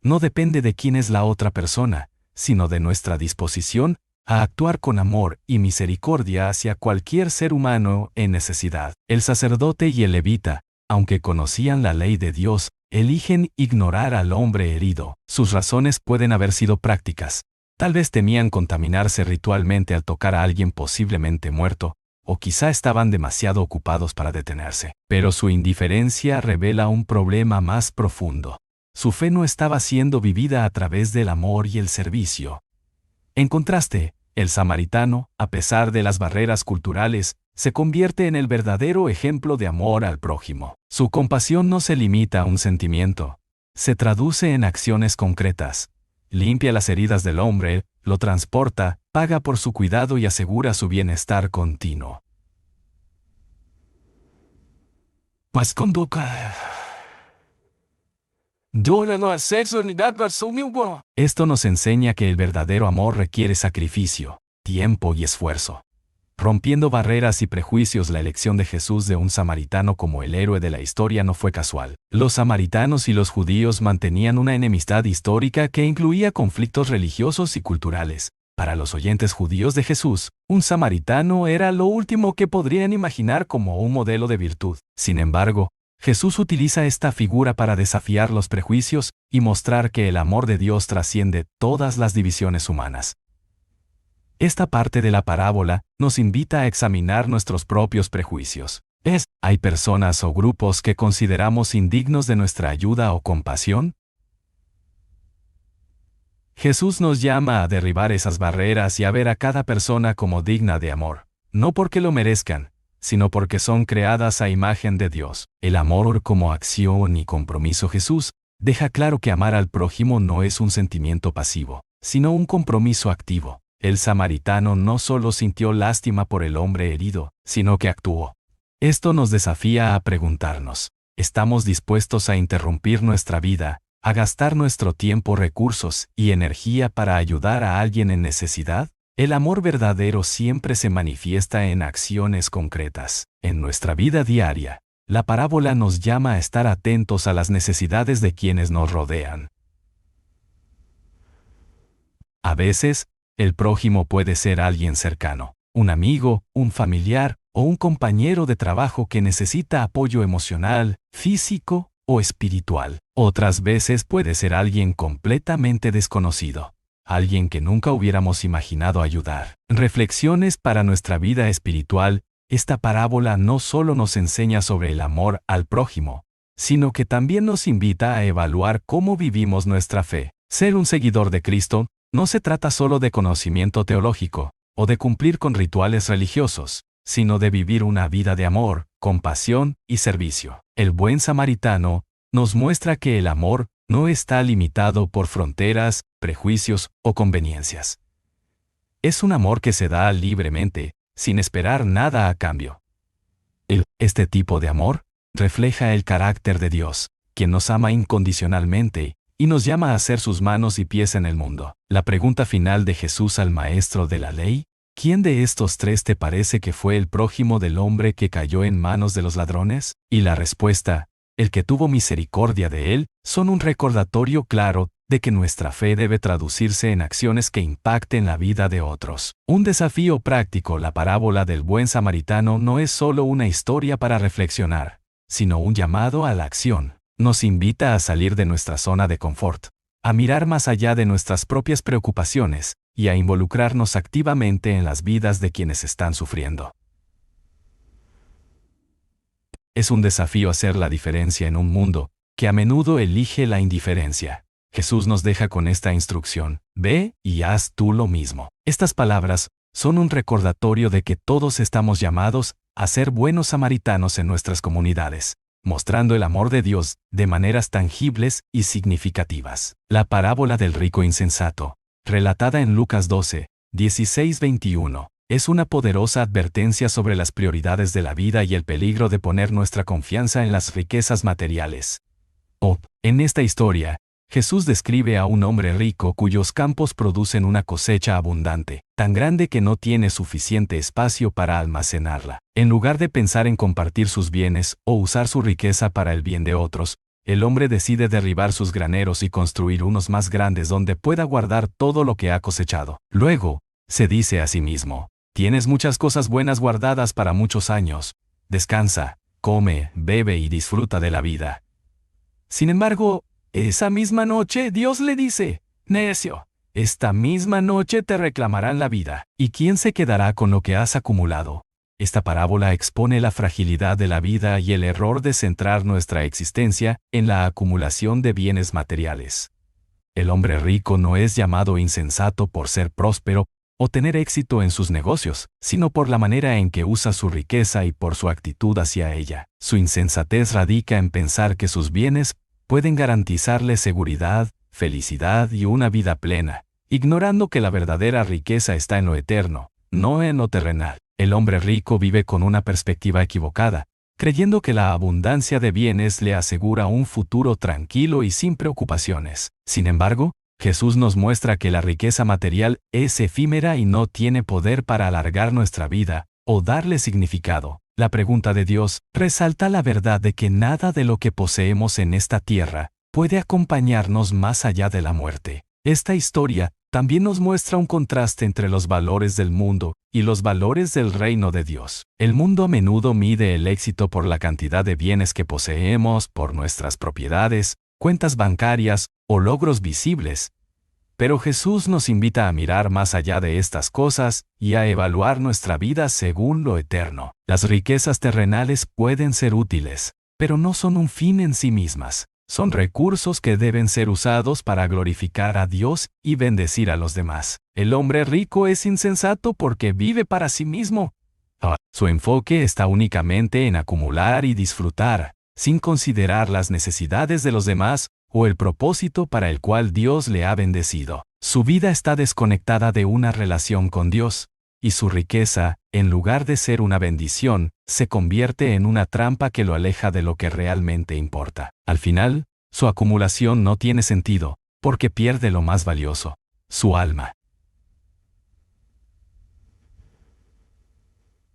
No depende de quién es la otra persona, sino de nuestra disposición a actuar con amor y misericordia hacia cualquier ser humano en necesidad. El sacerdote y el levita, aunque conocían la ley de Dios, eligen ignorar al hombre herido. Sus razones pueden haber sido prácticas. Tal vez temían contaminarse ritualmente al tocar a alguien posiblemente muerto, o quizá estaban demasiado ocupados para detenerse. Pero su indiferencia revela un problema más profundo. Su fe no estaba siendo vivida a través del amor y el servicio. En contraste, el samaritano, a pesar de las barreras culturales, se convierte en el verdadero ejemplo de amor al prójimo. Su compasión no se limita a un sentimiento, se traduce en acciones concretas. Limpia las heridas del hombre, lo transporta, paga por su cuidado y asegura su bienestar continuo. Pues conduca. Esto nos enseña que el verdadero amor requiere sacrificio, tiempo y esfuerzo. Rompiendo barreras y prejuicios, la elección de Jesús de un samaritano como el héroe de la historia no fue casual. Los samaritanos y los judíos mantenían una enemistad histórica que incluía conflictos religiosos y culturales. Para los oyentes judíos de Jesús, un samaritano era lo último que podrían imaginar como un modelo de virtud. Sin embargo, Jesús utiliza esta figura para desafiar los prejuicios y mostrar que el amor de Dios trasciende todas las divisiones humanas. Esta parte de la parábola nos invita a examinar nuestros propios prejuicios. ¿Hay personas o grupos que consideramos indignos de nuestra ayuda o compasión? Jesús nos llama a derribar esas barreras y a ver a cada persona como digna de amor, no porque lo merezcan, sino porque son creadas a imagen de Dios. El amor como acción y compromiso. Jesús deja claro que amar al prójimo no es un sentimiento pasivo, sino un compromiso activo. El samaritano no solo sintió lástima por el hombre herido, sino que actuó. Esto nos desafía a preguntarnos: ¿estamos dispuestos a interrumpir nuestra vida, a gastar nuestro tiempo, recursos y energía para ayudar a alguien en necesidad? El amor verdadero siempre se manifiesta en acciones concretas. En nuestra vida diaria, la parábola nos llama a estar atentos a las necesidades de quienes nos rodean. A veces, el prójimo puede ser alguien cercano, un amigo, un familiar o un compañero de trabajo que necesita apoyo emocional, físico o espiritual. Otras veces puede ser alguien completamente desconocido, alguien que nunca hubiéramos imaginado ayudar. Reflexiones para nuestra vida espiritual. Esta parábola no solo nos enseña sobre el amor al prójimo, sino que también nos invita a evaluar cómo vivimos nuestra fe. Ser un seguidor de Cristo no se trata solo de conocimiento teológico o de cumplir con rituales religiosos, sino de vivir una vida de amor, compasión y servicio. El buen samaritano nos muestra que el amor no está limitado por fronteras, prejuicios o conveniencias. Es un amor que se da libremente, sin esperar nada a cambio. Este tipo de amor refleja el carácter de Dios, quien nos ama incondicionalmente y nos llama a ser sus manos y pies en el mundo. La pregunta final de Jesús al maestro de la ley: ¿quién de estos tres te parece que fue el prójimo del hombre que cayó en manos de los ladrones? Y la respuesta: el que tuvo misericordia de él, son un recordatorio claro de que nuestra fe debe traducirse en acciones que impacten la vida de otros. Un desafío práctico. La parábola del buen samaritano no es solo una historia para reflexionar, sino un llamado a la acción. Nos invita a salir de nuestra zona de confort, a mirar más allá de nuestras propias preocupaciones y a involucrarnos activamente en las vidas de quienes están sufriendo. Es un desafío hacer la diferencia en un mundo que a menudo elige la indiferencia. Jesús nos deja con esta instrucción: ve y haz tú lo mismo. Estas palabras son un recordatorio de que todos estamos llamados a ser buenos samaritanos en nuestras comunidades, mostrando el amor de Dios de maneras tangibles y significativas. La parábola del rico insensato, relatada en Lucas 12, 16-21, es una poderosa advertencia sobre las prioridades de la vida y el peligro de poner nuestra confianza en las riquezas materiales. En esta historia, Jesús describe a un hombre rico cuyos campos producen una cosecha abundante, tan grande que no tiene suficiente espacio para almacenarla. En lugar de pensar en compartir sus bienes o usar su riqueza para el bien de otros, el hombre decide derribar sus graneros y construir unos más grandes donde pueda guardar todo lo que ha cosechado. Luego, se dice a sí mismo: tienes muchas cosas buenas guardadas para muchos años. Descansa, come, bebe y disfruta de la vida. Sin embargo, esa misma noche Dios le dice: necio, esta misma noche te reclamarán la vida. ¿Y quién se quedará con lo que has acumulado? Esta parábola expone la fragilidad de la vida y el error de centrar nuestra existencia en la acumulación de bienes materiales. El hombre rico no es llamado insensato por ser próspero o tener éxito en sus negocios, sino por la manera en que usa su riqueza y por su actitud hacia ella. Su insensatez radica en pensar que sus bienes pueden garantizarle seguridad, felicidad y una vida plena, ignorando que la verdadera riqueza está en lo eterno, no en lo terrenal. El hombre rico vive con una perspectiva equivocada, creyendo que la abundancia de bienes le asegura un futuro tranquilo y sin preocupaciones. Sin embargo, Jesús nos muestra que la riqueza material es efímera y no tiene poder para alargar nuestra vida o darle significado. La pregunta de Dios resalta la verdad de que nada de lo que poseemos en esta tierra puede acompañarnos más allá de la muerte. Esta historia también nos muestra un contraste entre los valores del mundo y los valores del reino de Dios. El mundo a menudo mide el éxito por la cantidad de bienes que poseemos, por nuestras propiedades, cuentas bancarias o logros visibles. Pero Jesús nos invita a mirar más allá de estas cosas y a evaluar nuestra vida según lo eterno. Las riquezas terrenales pueden ser útiles, pero no son un fin en sí mismas. Son recursos que deben ser usados para glorificar a Dios y bendecir a los demás. El hombre rico es insensato porque vive para sí mismo. Su enfoque está únicamente en acumular y disfrutar, sin considerar las necesidades de los demás o el propósito para el cual Dios le ha bendecido. Su vida está desconectada de una relación con Dios, y su riqueza, en lugar de ser una bendición, se convierte en una trampa que lo aleja de lo que realmente importa. Al final, su acumulación no tiene sentido, porque pierde lo más valioso: su alma.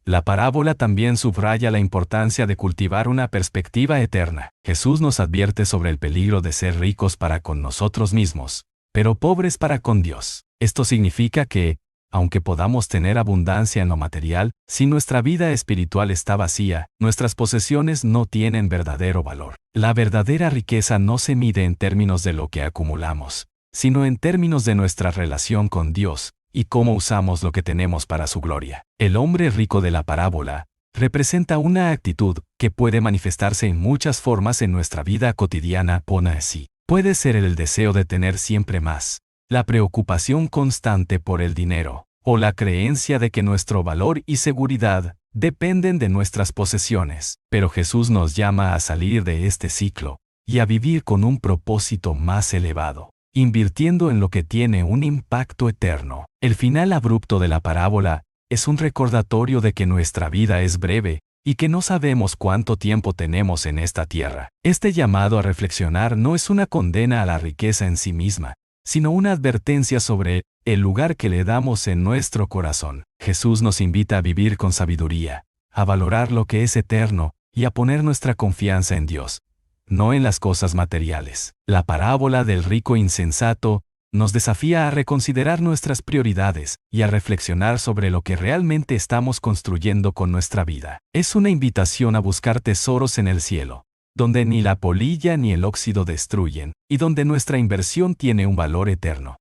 La parábola también subraya la importancia de cultivar una perspectiva eterna. Jesús nos advierte sobre el peligro de ser ricos para con nosotros mismos, pero pobres para con Dios. Esto significa que, Aunque podamos tener abundancia en lo material, si nuestra vida espiritual está vacía, nuestras posesiones no tienen verdadero valor. La verdadera riqueza no se mide en términos de lo que acumulamos, sino en términos de nuestra relación con Dios y cómo usamos lo que tenemos para su gloria. El hombre rico de la parábola representa una actitud que puede manifestarse en muchas formas en nuestra vida cotidiana. Pone así. Puede ser el deseo de tener siempre más, la preocupación constante por el dinero, o la creencia de que nuestro valor y seguridad dependen de nuestras posesiones. Pero Jesús nos llama a salir de este ciclo y a vivir con un propósito más elevado, invirtiendo en lo que tiene un impacto eterno. El final abrupto de la parábola es un recordatorio de que nuestra vida es breve y que no sabemos cuánto tiempo tenemos en esta tierra. Este llamado a reflexionar no es una condena a la riqueza en sí misma, sino una advertencia sobre el lugar que le damos en nuestro corazón. Jesús nos invita a vivir con sabiduría, a valorar lo que es eterno y a poner nuestra confianza en Dios, no en las cosas materiales. La parábola del rico insensato nos desafía a reconsiderar nuestras prioridades y a reflexionar sobre lo que realmente estamos construyendo con nuestra vida. Es una invitación a buscar tesoros en el cielo, donde ni la polilla ni el óxido destruyen, y donde nuestra inversión tiene un valor eterno.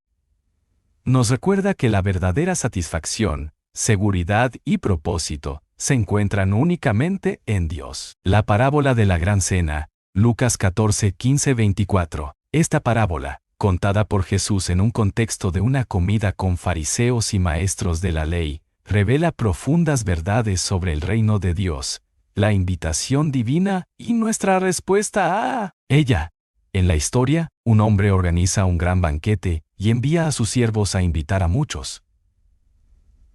Nos recuerda que la verdadera satisfacción, seguridad y propósito se encuentran únicamente en Dios. La parábola de la gran cena, Lucas 14, 15, 24. Esta parábola, contada por Jesús en un contexto de una comida con fariseos y maestros de la ley, revela profundas verdades sobre el reino de Dios, la invitación divina y nuestra respuesta a ella. En la historia, un hombre organiza un gran banquete y envía a sus siervos a invitar a muchos.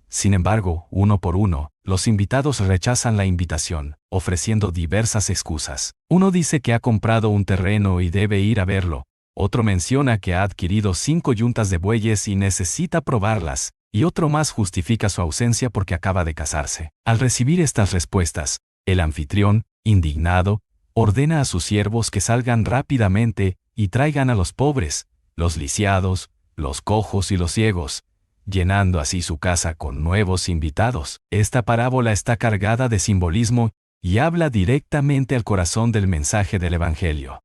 Sin embargo, uno por uno, los invitados rechazan la invitación, ofreciendo diversas excusas. Uno dice que ha comprado un terreno y debe ir a verlo. Otro menciona que ha adquirido 5 yuntas de bueyes y necesita probarlas, y otro más justifica su ausencia porque acaba de casarse. Al recibir estas respuestas, el anfitrión, indignado, ordena a sus siervos que salgan rápidamente y traigan a los pobres, los lisiados, los cojos y los ciegos, llenando así su casa con nuevos invitados. Esta parábola está cargada de simbolismo y habla directamente al corazón del mensaje del Evangelio.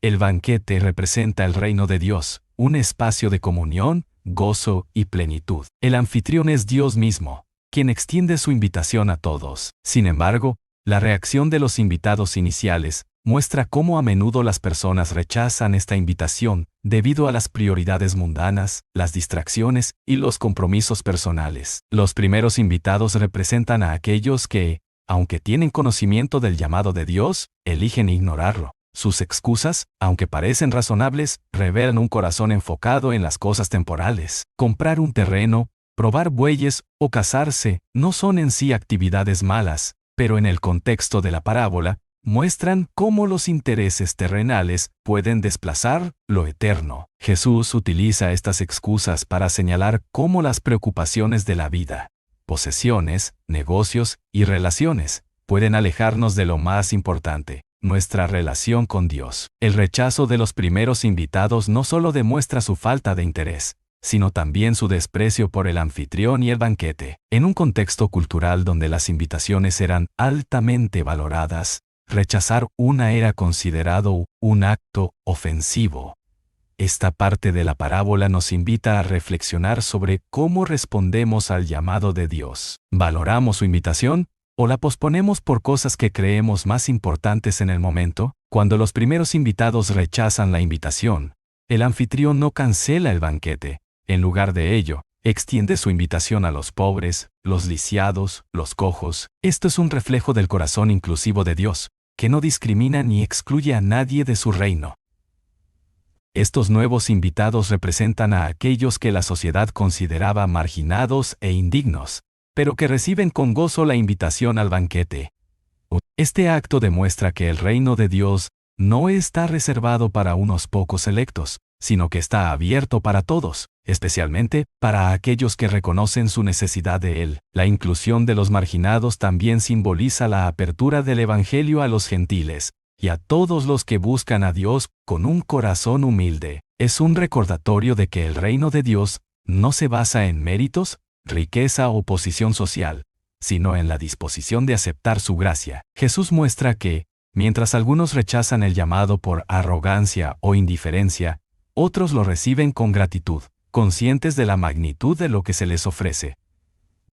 El banquete representa el reino de Dios, un espacio de comunión, gozo y plenitud. El anfitrión es Dios mismo, quien extiende su invitación a todos. Sin embargo, la reacción de los invitados iniciales muestra cómo a menudo las personas rechazan esta invitación debido a las prioridades mundanas, las distracciones y los compromisos personales. Los primeros invitados representan a aquellos que, aunque tienen conocimiento del llamado de Dios, eligen ignorarlo. Sus excusas, aunque parecen razonables, revelan un corazón enfocado en las cosas temporales. Comprar un terreno, probar bueyes o casarse no son en sí actividades malas, pero en el contexto de la parábola, muestran cómo los intereses terrenales pueden desplazar lo eterno. Jesús utiliza estas excusas para señalar cómo las preocupaciones de la vida, posesiones, negocios y relaciones pueden alejarnos de lo más importante, nuestra relación con Dios. El rechazo de los primeros invitados no solo demuestra su falta de interés, sino también su desprecio por el anfitrión y el banquete. En un contexto cultural donde las invitaciones eran altamente valoradas, rechazar una era considerado un acto ofensivo. Esta parte de la parábola nos invita a reflexionar sobre cómo respondemos al llamado de Dios. ¿Valoramos su invitación o la posponemos por cosas que creemos más importantes en el momento? Cuando los primeros invitados rechazan la invitación, el anfitrión no cancela el banquete. En lugar de ello, extiende su invitación a los pobres, los lisiados, los cojos. Esto es un reflejo del corazón inclusivo de Dios, que no discrimina ni excluye a nadie de su reino. Estos nuevos invitados representan a aquellos que la sociedad consideraba marginados e indignos, pero que reciben con gozo la invitación al banquete. Este acto demuestra que el reino de Dios no está reservado para unos pocos selectos, sino que está abierto para todos, especialmente para aquellos que reconocen su necesidad de Él. La inclusión de los marginados también simboliza la apertura del Evangelio a los gentiles y a todos los que buscan a Dios con un corazón humilde. Es un recordatorio de que el reino de Dios no se basa en méritos, riqueza o posición social, sino en la disposición de aceptar su gracia. Jesús muestra que, mientras algunos rechazan el llamado por arrogancia o indiferencia, otros lo reciben con gratitud, conscientes de la magnitud de lo que se les ofrece.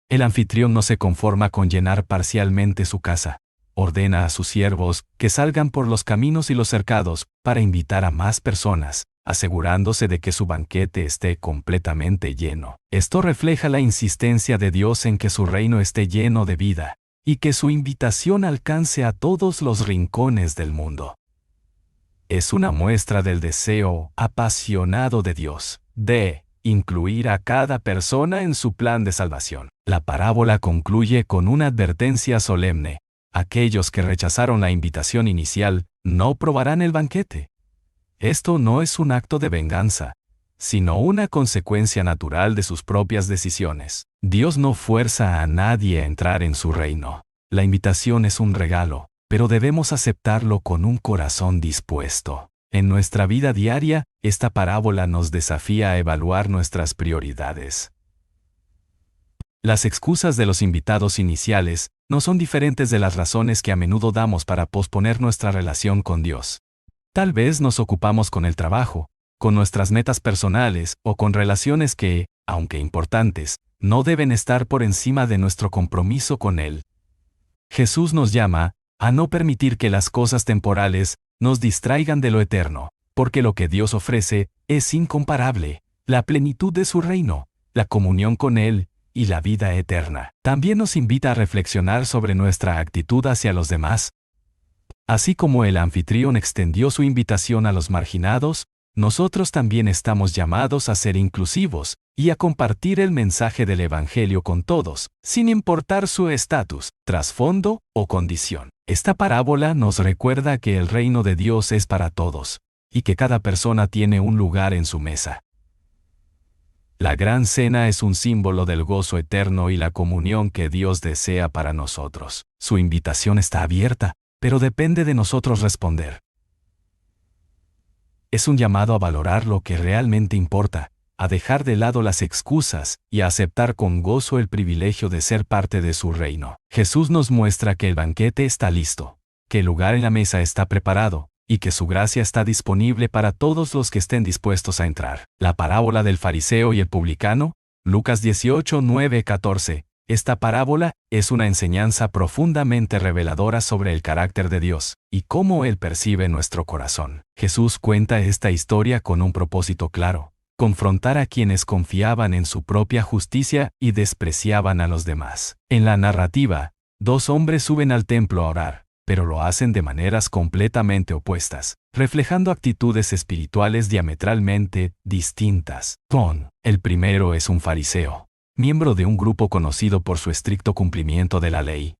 El anfitrión no se conforma con llenar parcialmente su casa. Ordena a sus siervos que salgan por los caminos y los cercados para invitar a más personas, asegurándose de que su banquete esté completamente lleno. Esto refleja la insistencia de Dios en que su reino esté lleno de vida, y que su invitación alcance a todos los rincones del mundo. Es una muestra del deseo apasionado de Dios de incluir a cada persona en su plan de salvación. La parábola concluye con una advertencia solemne. Aquellos que rechazaron la invitación inicial no probarán el banquete. Esto no es un acto de venganza, sino una consecuencia natural de sus propias decisiones. Dios no fuerza a nadie a entrar en su reino. La invitación es un regalo, pero debemos aceptarlo con un corazón dispuesto. En nuestra vida diaria, esta parábola nos desafía a evaluar nuestras prioridades. Las excusas de los invitados iniciales no son diferentes de las razones que a menudo damos para posponer nuestra relación con Dios. Tal vez nos ocupamos con el trabajo, con nuestras metas personales o con relaciones que, aunque importantes, no deben estar por encima de nuestro compromiso con Él. Jesús nos llama a no permitir que las cosas temporales nos distraigan de lo eterno, porque lo que Dios ofrece es incomparable, la plenitud de su reino, la comunión con Él y la vida eterna. También nos invita a reflexionar sobre nuestra actitud hacia los demás. Así como el anfitrión extendió su invitación a los marginados, nosotros también estamos llamados a ser inclusivos y a compartir el mensaje del Evangelio con todos, sin importar su estatus, trasfondo o condición. Esta parábola nos recuerda que el reino de Dios es para todos, y que cada persona tiene un lugar en su mesa. La gran cena es un símbolo del gozo eterno y la comunión que Dios desea para nosotros. Su invitación está abierta, pero depende de nosotros responder. Es un llamado a valorar lo que realmente importa, a dejar de lado las excusas y a aceptar con gozo el privilegio de ser parte de su reino. Jesús nos muestra que el banquete está listo, que el lugar en la mesa está preparado, y que su gracia está disponible para todos los que estén dispuestos a entrar. La parábola del fariseo y el publicano, Lucas 18, 9, 14. Esta parábola es una enseñanza profundamente reveladora sobre el carácter de Dios y cómo Él percibe nuestro corazón. Jesús cuenta esta historia con un propósito claro: confrontar a quienes confiaban en su propia justicia y despreciaban a los demás. En la narrativa, dos hombres suben al templo a orar, pero lo hacen de maneras completamente opuestas, reflejando actitudes espirituales diametralmente distintas. El primero es un fariseo, miembro de un grupo conocido por su estricto cumplimiento de la ley.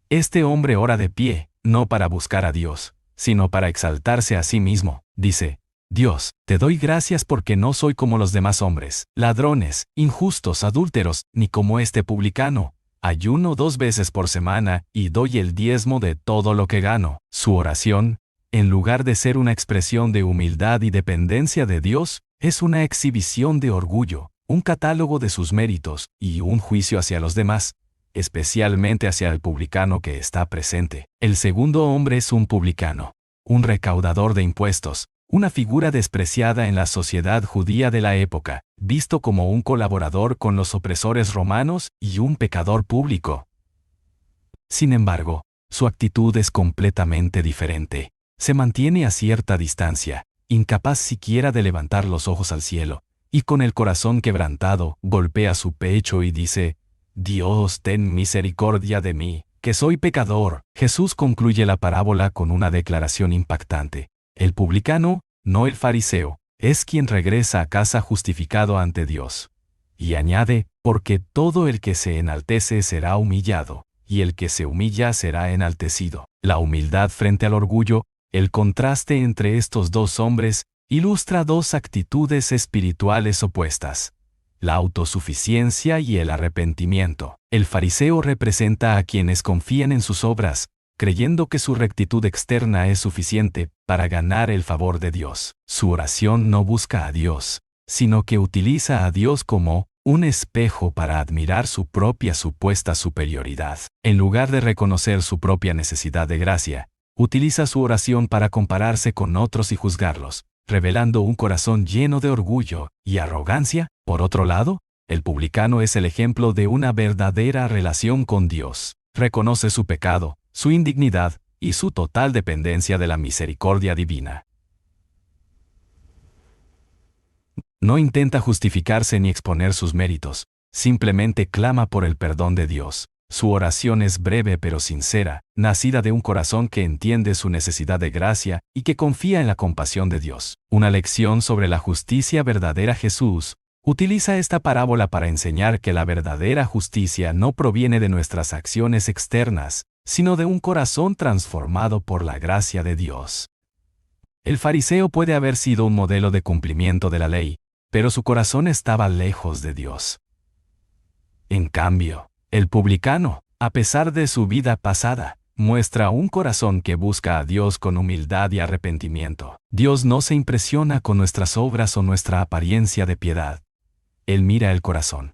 Este hombre ora de pie, no para buscar a Dios, sino para exaltarse a sí mismo. Dice: Dios, te doy gracias porque no soy como los demás hombres, ladrones, injustos, adúlteros, ni como este publicano. Ayuno 2 veces por semana y doy el diezmo de todo lo que gano. Su oración, en lugar de ser una expresión de humildad y dependencia de Dios, es una exhibición de orgullo, un catálogo de sus méritos y un juicio hacia los demás, especialmente hacia el publicano que está presente. El segundo hombre es un publicano, un recaudador de impuestos, una figura despreciada en la sociedad judía de la época, visto como un colaborador con los opresores romanos y un pecador público. Sin embargo, su actitud es completamente diferente. Se mantiene a cierta distancia, incapaz siquiera de levantar los ojos al cielo, y con el corazón quebrantado, golpea su pecho y dice: Dios, ten misericordia de mí, que soy pecador. Jesús concluye la parábola con una declaración impactante. El publicano, no el fariseo, es quien regresa a casa justificado ante Dios. Y añade: porque todo el que se enaltece será humillado, y el que se humilla será enaltecido. La humildad frente al orgullo, el contraste entre estos dos hombres, ilustra dos actitudes espirituales opuestas: la autosuficiencia y el arrepentimiento. El fariseo representa a quienes confían en sus obras, creyendo que su rectitud externa es suficiente para ganar el favor de Dios. Su oración no busca a Dios, sino que utiliza a Dios como un espejo para admirar su propia supuesta superioridad. En lugar de reconocer su propia necesidad de gracia, utiliza su oración para compararse con otros y juzgarlos, revelando un corazón lleno de orgullo y arrogancia. Por otro lado, el publicano es el ejemplo de una verdadera relación con Dios. Reconoce su pecado, su indignidad y su total dependencia de la misericordia divina. No intenta justificarse ni exponer sus méritos, simplemente clama por el perdón de Dios. Su oración es breve pero sincera, nacida de un corazón que entiende su necesidad de gracia y que confía en la compasión de Dios. Una lección sobre la justicia verdadera. Jesús utiliza esta parábola para enseñar que la verdadera justicia no proviene de nuestras acciones externas, sino de un corazón transformado por la gracia de Dios. El fariseo puede haber sido un modelo de cumplimiento de la ley, pero su corazón estaba lejos de Dios. En cambio, el publicano, a pesar de su vida pasada, muestra un corazón que busca a Dios con humildad y arrepentimiento. Dios no se impresiona con nuestras obras o nuestra apariencia de piedad. Él mira el corazón.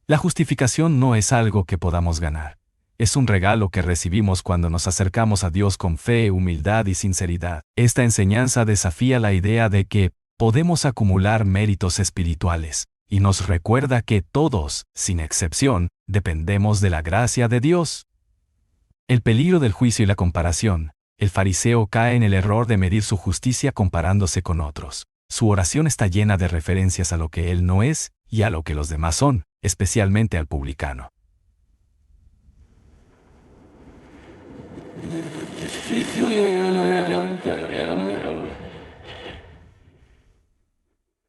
La justificación no es algo que podamos ganar. Es un regalo que recibimos cuando nos acercamos a Dios con fe, humildad y sinceridad. Esta enseñanza desafía la idea de que podemos acumular méritos espirituales, y nos recuerda que todos, sin excepción, dependemos de la gracia de Dios. El peligro del juicio y la comparación. El fariseo cae en el error de medir su justicia comparándose con otros. Su oración está llena de referencias a lo que él no es y a lo que los demás son, especialmente al publicano.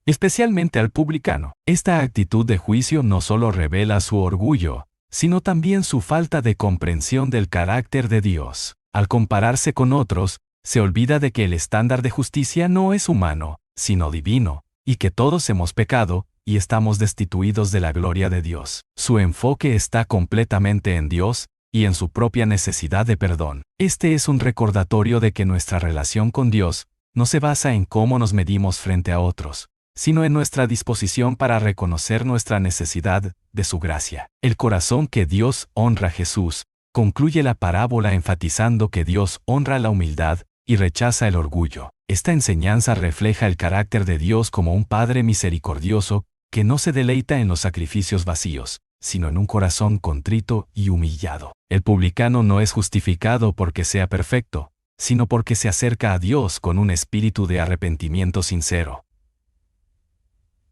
Especialmente al publicano. Esta actitud de juicio no solo revela su orgullo, sino también su falta de comprensión del carácter de Dios. Al compararse con otros, se olvida de que el estándar de justicia no es humano, sino divino, y que todos hemos pecado y estamos destituidos de la gloria de Dios. Su enfoque está completamente en Dios y en su propia necesidad de perdón. Este es un recordatorio de que nuestra relación con Dios no se basa en cómo nos medimos frente a otros, sino en nuestra disposición para reconocer nuestra necesidad de su gracia. El corazón que Dios honra a Jesús concluye la parábola enfatizando que Dios honra la humildad y rechaza el orgullo. Esta enseñanza refleja el carácter de Dios como un Padre misericordioso que no se deleita en los sacrificios vacíos, sino en un corazón contrito y humillado. El publicano no es justificado porque sea perfecto, sino porque se acerca a Dios con un espíritu de arrepentimiento sincero.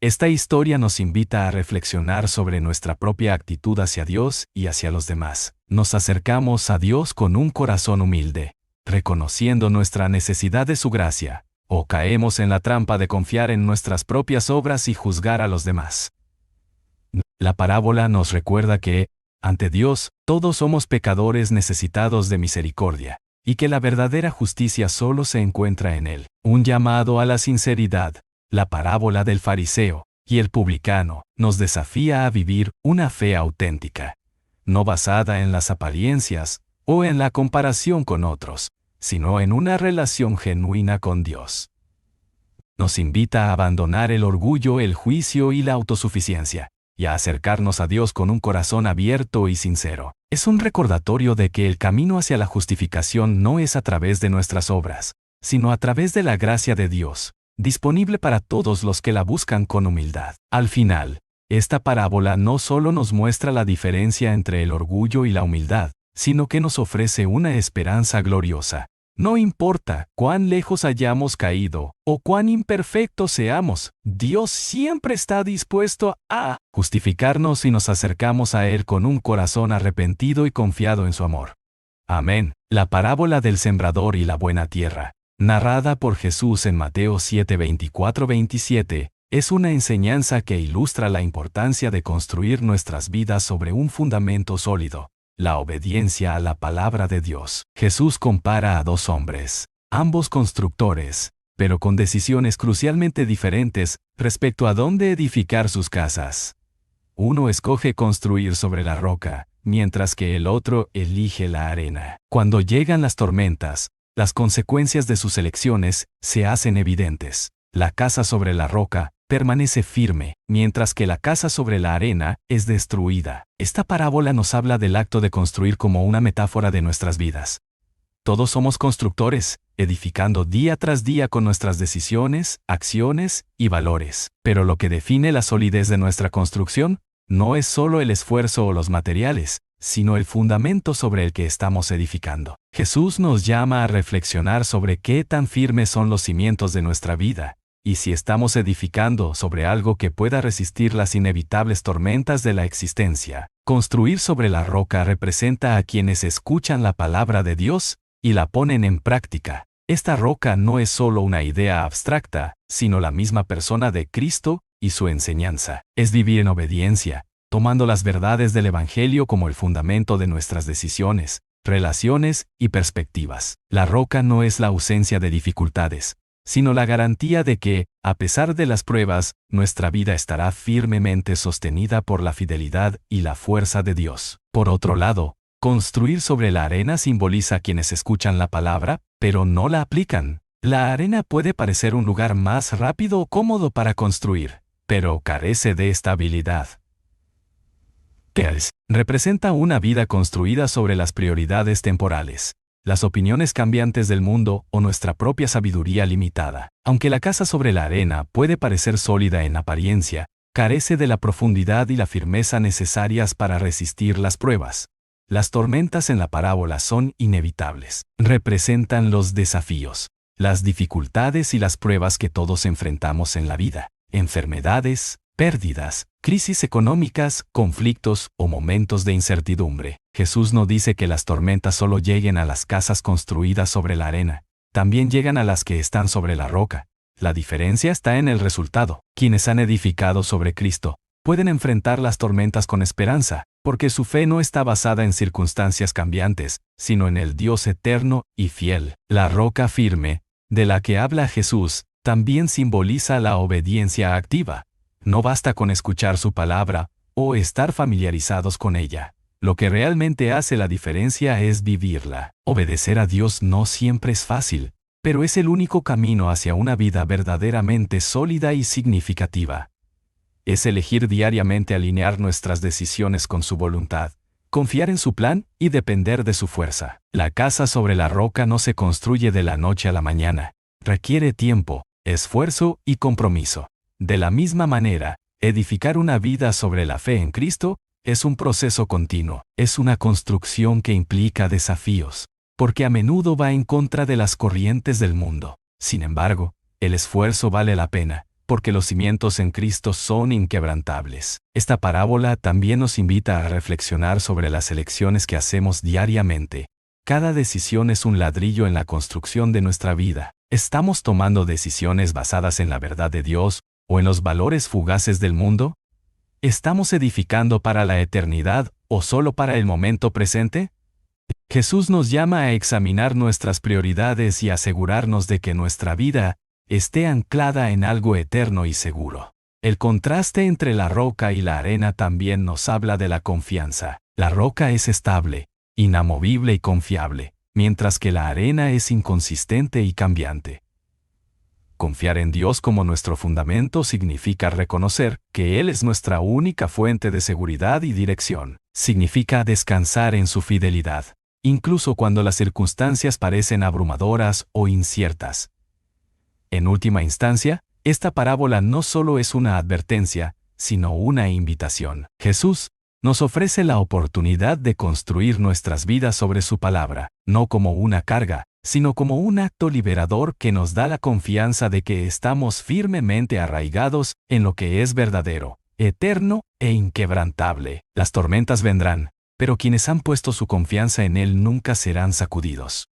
Esta historia nos invita a reflexionar sobre nuestra propia actitud hacia Dios y hacia los demás. Nos acercamos a Dios con un corazón humilde, reconociendo nuestra necesidad de su gracia, o caemos en la trampa de confiar en nuestras propias obras y juzgar a los demás. La parábola nos recuerda que, ante Dios, todos somos pecadores necesitados de misericordia, y que la verdadera justicia solo se encuentra en Él. Un llamado a la sinceridad. La parábola del fariseo y el publicano nos desafía a vivir una fe auténtica, no basada en las apariencias o en la comparación con otros, sino en una relación genuina con Dios. Nos invita a abandonar el orgullo, el juicio y la autosuficiencia, y a acercarnos a Dios con un corazón abierto y sincero. Es un recordatorio de que el camino hacia la justificación no es a través de nuestras obras, sino a través de la gracia de Dios, disponible para todos los que la buscan con humildad. Al final, esta parábola no solo nos muestra la diferencia entre el orgullo y la humildad, sino que nos ofrece una esperanza gloriosa. No importa cuán lejos hayamos caído o cuán imperfectos seamos, Dios siempre está dispuesto a justificarnos si nos acercamos a Él con un corazón arrepentido y confiado en su amor. Amén. La parábola del sembrador y la buena tierra, narrada por Jesús en Mateo 7:24-27, es una enseñanza que ilustra la importancia de construir nuestras vidas sobre un fundamento sólido, la obediencia a la palabra de Dios. Jesús compara a dos hombres, ambos constructores, pero con decisiones crucialmente diferentes respecto a dónde edificar sus casas. Uno escoge construir sobre la roca, mientras que el otro elige la arena. Cuando llegan las tormentas, las consecuencias de sus elecciones se hacen evidentes. La casa sobre la roca permanece firme, mientras que la casa sobre la arena es destruida. Esta parábola nos habla del acto de construir como una metáfora de nuestras vidas. Todos somos constructores, edificando día tras día con nuestras decisiones, acciones y valores. Pero lo que define la solidez de nuestra construcción no es solo el esfuerzo o los materiales, sino el fundamento sobre el que estamos edificando. Jesús nos llama a reflexionar sobre qué tan firmes son los cimientos de nuestra vida, y si estamos edificando sobre algo que pueda resistir las inevitables tormentas de la existencia. Construir sobre la roca representa a quienes escuchan la palabra de Dios y la ponen en práctica. Esta roca no es solo una idea abstracta, sino la misma persona de Cristo y su enseñanza. Es vivir en obediencia, tomando las verdades del Evangelio como el fundamento de nuestras decisiones, relaciones y perspectivas. La roca no es la ausencia de dificultades, sino la garantía de que, a pesar de las pruebas, nuestra vida estará firmemente sostenida por la fidelidad y la fuerza de Dios. Por otro lado, construir sobre la arena simboliza a quienes escuchan la palabra, pero no la aplican. La arena puede parecer un lugar más rápido o cómodo para construir, pero carece de estabilidad. Representa una vida construida sobre las prioridades temporales, las opiniones cambiantes del mundo o nuestra propia sabiduría limitada. Aunque la casa sobre la arena puede parecer sólida en apariencia, carece de la profundidad y la firmeza necesarias para resistir las pruebas. Las tormentas en la parábola son inevitables. Representan los desafíos, las dificultades y las pruebas que todos enfrentamos en la vida. Enfermedades, pérdidas, crisis económicas, conflictos o momentos de incertidumbre. Jesús no dice que las tormentas solo lleguen a las casas construidas sobre la arena, también llegan a las que están sobre la roca. La diferencia está en el resultado. Quienes han edificado sobre Cristo pueden enfrentar las tormentas con esperanza, porque su fe no está basada en circunstancias cambiantes, sino en el Dios eterno y fiel. La roca firme, de la que habla Jesús, también simboliza la obediencia activa. No basta con escuchar su palabra o estar familiarizados con ella. Lo que realmente hace la diferencia es vivirla. Obedecer a Dios no siempre es fácil, pero es el único camino hacia una vida verdaderamente sólida y significativa. Es elegir diariamente alinear nuestras decisiones con su voluntad, confiar en su plan y depender de su fuerza. La casa sobre la roca no se construye de la noche a la mañana. Requiere tiempo, esfuerzo y compromiso. De la misma manera, edificar una vida sobre la fe en Cristo es un proceso continuo. Es una construcción que implica desafíos, porque a menudo va en contra de las corrientes del mundo. Sin embargo, el esfuerzo vale la pena, porque los cimientos en Cristo son inquebrantables. Esta parábola también nos invita a reflexionar sobre las elecciones que hacemos diariamente. Cada decisión es un ladrillo en la construcción de nuestra vida. ¿Estamos tomando decisiones basadas en la verdad de Dios o en los valores fugaces del mundo? ¿Estamos edificando para la eternidad o solo para el momento presente? Jesús nos llama a examinar nuestras prioridades y asegurarnos de que nuestra vida esté anclada en algo eterno y seguro. El contraste entre la roca y la arena también nos habla de la confianza. La roca es estable, inamovible y confiable, mientras que la arena es inconsistente y cambiante. Confiar en Dios como nuestro fundamento significa reconocer que Él es nuestra única fuente de seguridad y dirección. Significa descansar en su fidelidad, incluso cuando las circunstancias parecen abrumadoras o inciertas. En última instancia, esta parábola no solo es una advertencia, sino una invitación. Jesús nos ofrece la oportunidad de construir nuestras vidas sobre su palabra, no como una carga, sino como un acto liberador que nos da la confianza de que estamos firmemente arraigados en lo que es verdadero, eterno e inquebrantable. Las tormentas vendrán, pero quienes han puesto su confianza en Él nunca serán sacudidos.